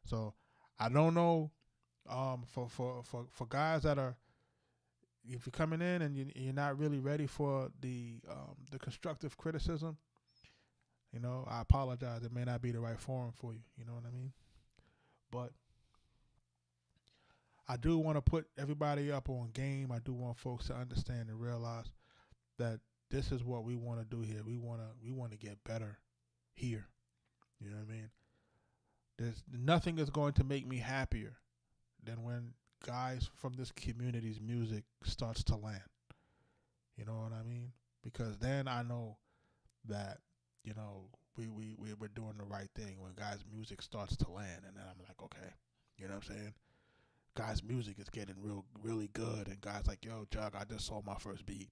So I don't know for guys that are, if you're coming in and you're not really ready for the constructive criticism, you know, I apologize. It may not be the right forum for you. You know what I mean? But I do want to put everybody up on game. I do want folks to understand and realize that this is what we want to do here. We want to get better here. You know what I mean? There's nothing is going to make me happier than when guys from this community's music starts to land. You know what I mean? Because then I know that, you know, we're doing the right thing when guys' music starts to land, and then I'm like, okay, you know what I'm saying? Guys' music is getting really good, and guys like, yo, Jug, I just sold my first beat,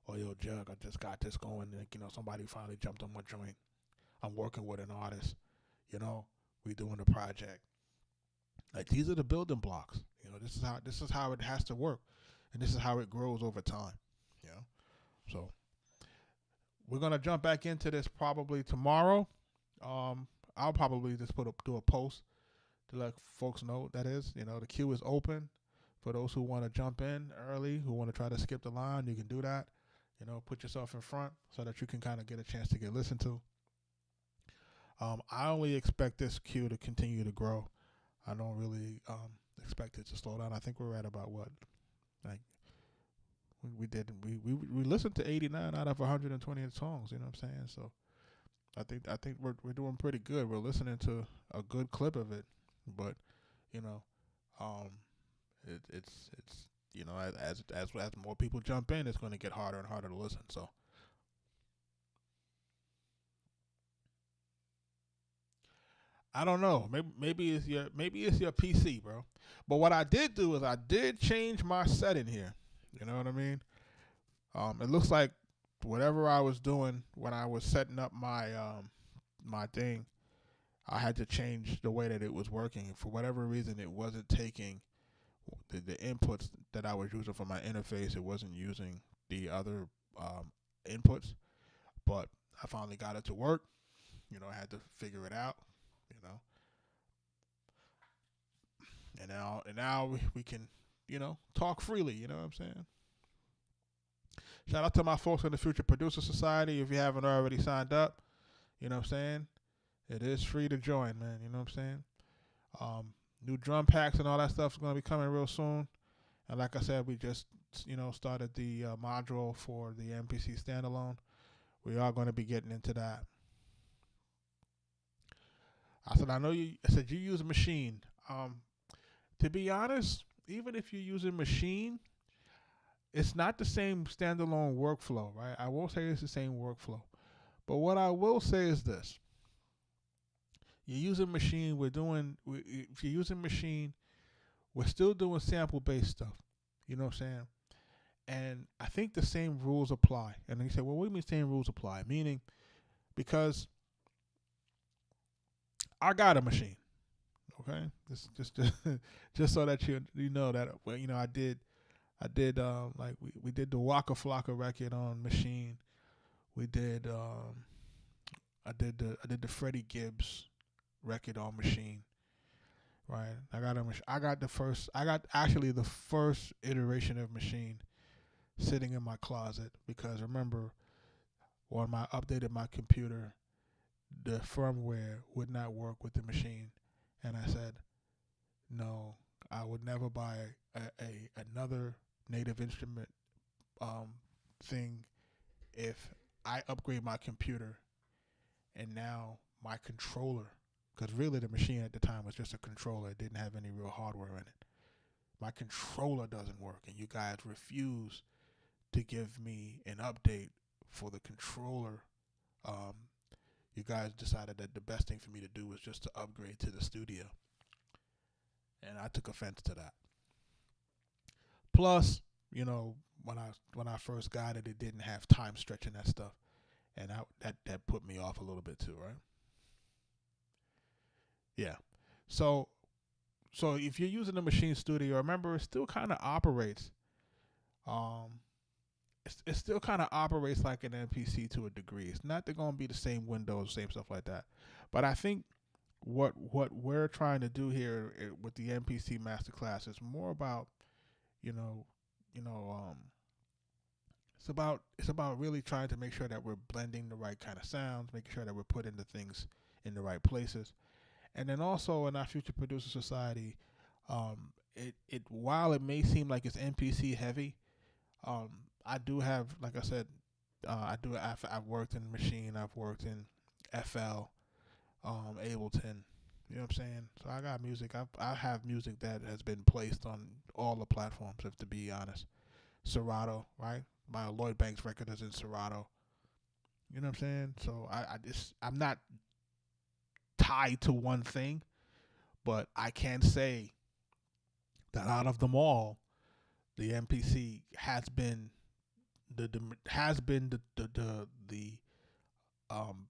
or yo, Jug, I just got this going, and you know, somebody finally jumped on my joint. I'm working with an artist, you know, we doing a project. Like these are the building blocks. You know, this is how it has to work, and this is how it grows over time. You know, so we're gonna jump back into this probably tomorrow. I'll probably just do a post to let folks know. That is, you know, the queue is open for those who want to jump in early, who want to try to skip the line. You can do that. You know, put yourself in front so that you can kind of get a chance to get listened to. I only expect this queue to continue to grow. I don't really expect it to slow down. I think we're at about what, like we listened to 89 out of 120 songs. You know what I'm saying? So I think we're doing pretty good. We're listening to a good clip of it, but you know, it's you know, as more people jump in, it's going to get harder and harder to listen. So I don't know. Maybe it's your PC, bro. But what I did do is I did change my setting here. You know what I mean? It looks like whatever I was doing when I was setting up my my thing, I had to change the way that it was working. For whatever reason, it wasn't taking the inputs that I was using for my interface. It wasn't using the other inputs. But I finally got it to work. You know, I had to figure it out. You know, and now we can, you know, talk freely. You know what I'm saying? Shout out to my folks in the Future Producer Society. If you haven't already signed up, you know what I'm saying? It is free to join, man. You know what I'm saying? New drum packs and all that stuff is going to be coming real soon. And like I said, we just, you know, started the module for the MPC standalone. We are going to be getting into that. I said you use a machine. To be honest, even if you use a machine, it's not the same standalone workflow, right? I won't say it's the same workflow. But what I will say is this. You use a machine, if you're using a machine, we're still doing sample-based stuff. You know what I'm saying? And I think the same rules apply. And then you say, well, what do you mean same rules apply? Meaning, because I got a machine, okay? Just so that you know that, well, you know, I did like we did the Waka Flocka record on machine. We did I did the Freddie Gibbs record on machine. Right. I got actually the first iteration of machine sitting in my closet, because remember when I updated my computer, the firmware would not work with the machine, and I said, no, I would never buy another Native Instrument thing if I upgrade my computer and now my controller, because really the machine at the time was just a controller, it didn't have any real hardware in it. My controller doesn't work, and you guys refuse to give me an update for the controller. You guys decided that the best thing for me to do was just to upgrade to the studio, and I took offense to that. Plus, you know, when I first got it, it didn't have time stretching that stuff, and that put me off a little bit too, right? Yeah. So if you're using the Machine Studio, remember it still kind of operates. It still kind of operates like an MPC to a degree. It's not going to be the same windows, same stuff like that. But I think what we're trying to do here with the MPC Masterclass is more about, it's about really trying to make sure that we're blending the right kind of sounds, making sure that we're putting the things in the right places. And then also in our Future Producer Society, it while it may seem like it's MPC heavy, I do have, like I said, I've worked in Machine, I've worked in FL, Ableton, you know what I'm saying? So I got music, I have music that has been placed on all the platforms, if to be honest. Serato, right? My Lloyd Banks record is in Serato. You know what I'm saying? So I'm not tied to one thing, but I can say that out of them all, the MPC has been the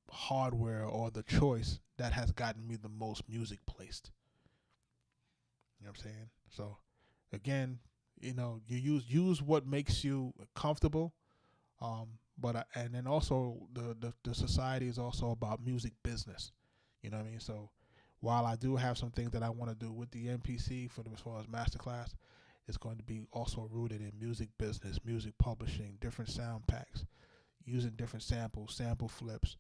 hardware or the choice that has gotten me the most music placed. You know what I'm saying? So again, you use what makes you comfortable, but and then also the society is also about music business. You know what I mean? So while I do have some things that I want to do with the MPC as far as Masterclass, it's going to be also rooted in music business, music publishing, different sound packs, using different samples, sample flips,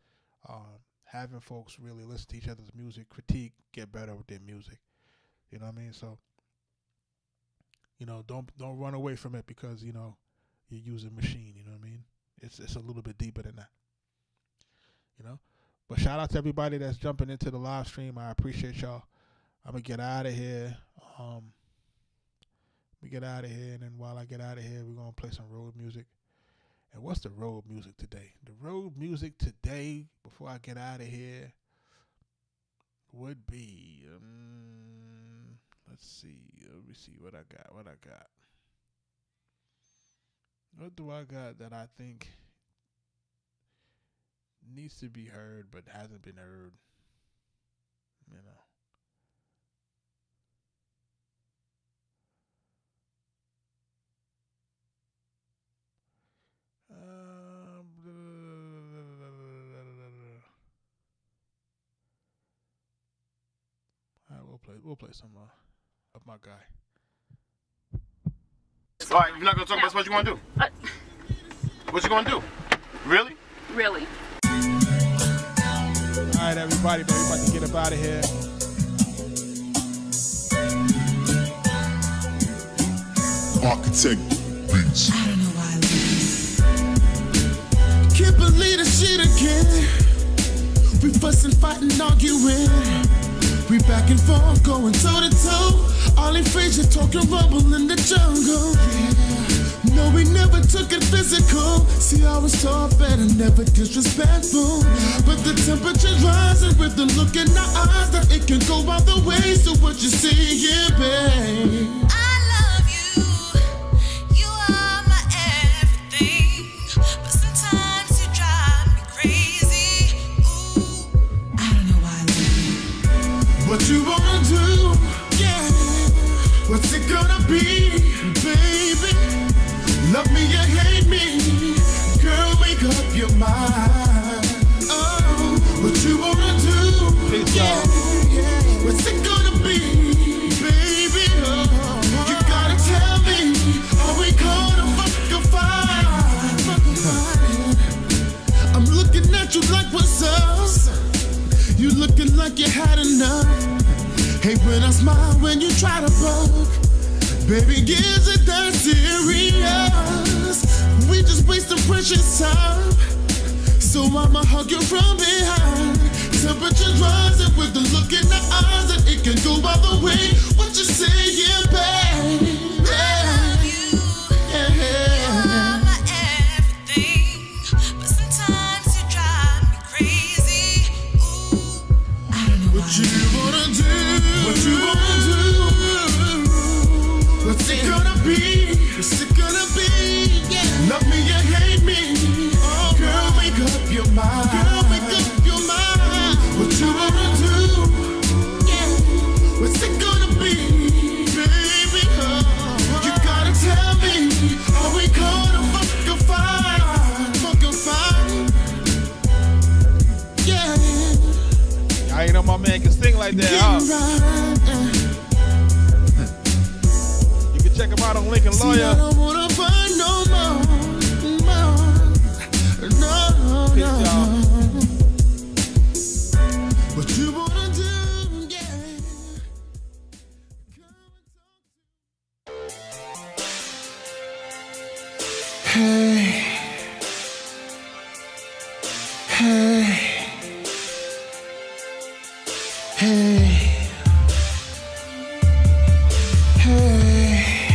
having folks really listen to each other's music, critique, get better with their music. You know what I mean? So, you know, don't run away from it because, you know, you're using machine. You know what I mean? It's a little bit deeper than that. You know? But shout out to everybody that's jumping into the live stream. I appreciate y'all. I'm going to get out of here. We get out of here, and then while I get out of here, we're going to play some road music. And what's the road music today? The road music today, before I get out of here, would be, let's see. Let me see what I got. What do I got that I think needs to be heard but hasn't been heard? You know. All right, we'll play some of my guy. All right, you're not gonna talk about what you want to do. What you gonna do? Really? Really. All right, everybody, man, we're about to get up out of here. Arkatech Beatz. I don't know why I love you. Can't believe the shit again. We fussing, fighting, arguing. We back and forth, going toe to toe. All in Frazier talking rumble in the jungle. Yeah. No, we never took it physical. See, I was taught better, never disrespectful. But the temperature's rising with the look in our eyes that it can go either way. So what you see, yeah, babe. What you wanna do? Yeah. What's it gonna be, baby? Love me or hate me? Girl, make up your mind. Oh, what you wanna do? Yeah. What's it gonna be, baby? Oh, you gotta tell me. Are we gonna fuck a fight? I'm looking at you like what's up? You looking like you had enough. Hey, when I smile, when you try to poke, baby, is it that serious? We just wasting precious time. So I'ma hug you from behind. Temperature's rising with the look in the eyes, and it can go either way. What you say, yeah, babe? What you wanna do? What's it gonna be? Yeah. Love me or hate me? Oh, girl, make up your mind. What you wanna do? Yeah. What's it gonna be, baby? Oh, you gotta tell me. Are we gonna fuck a fight? Yeah. I ain't know my man can sing like that, huh? You can check him out on Lincoln Lawyer. I don't wanna find no more. Peace, y'all. What you wanna do? Yeah. Hey.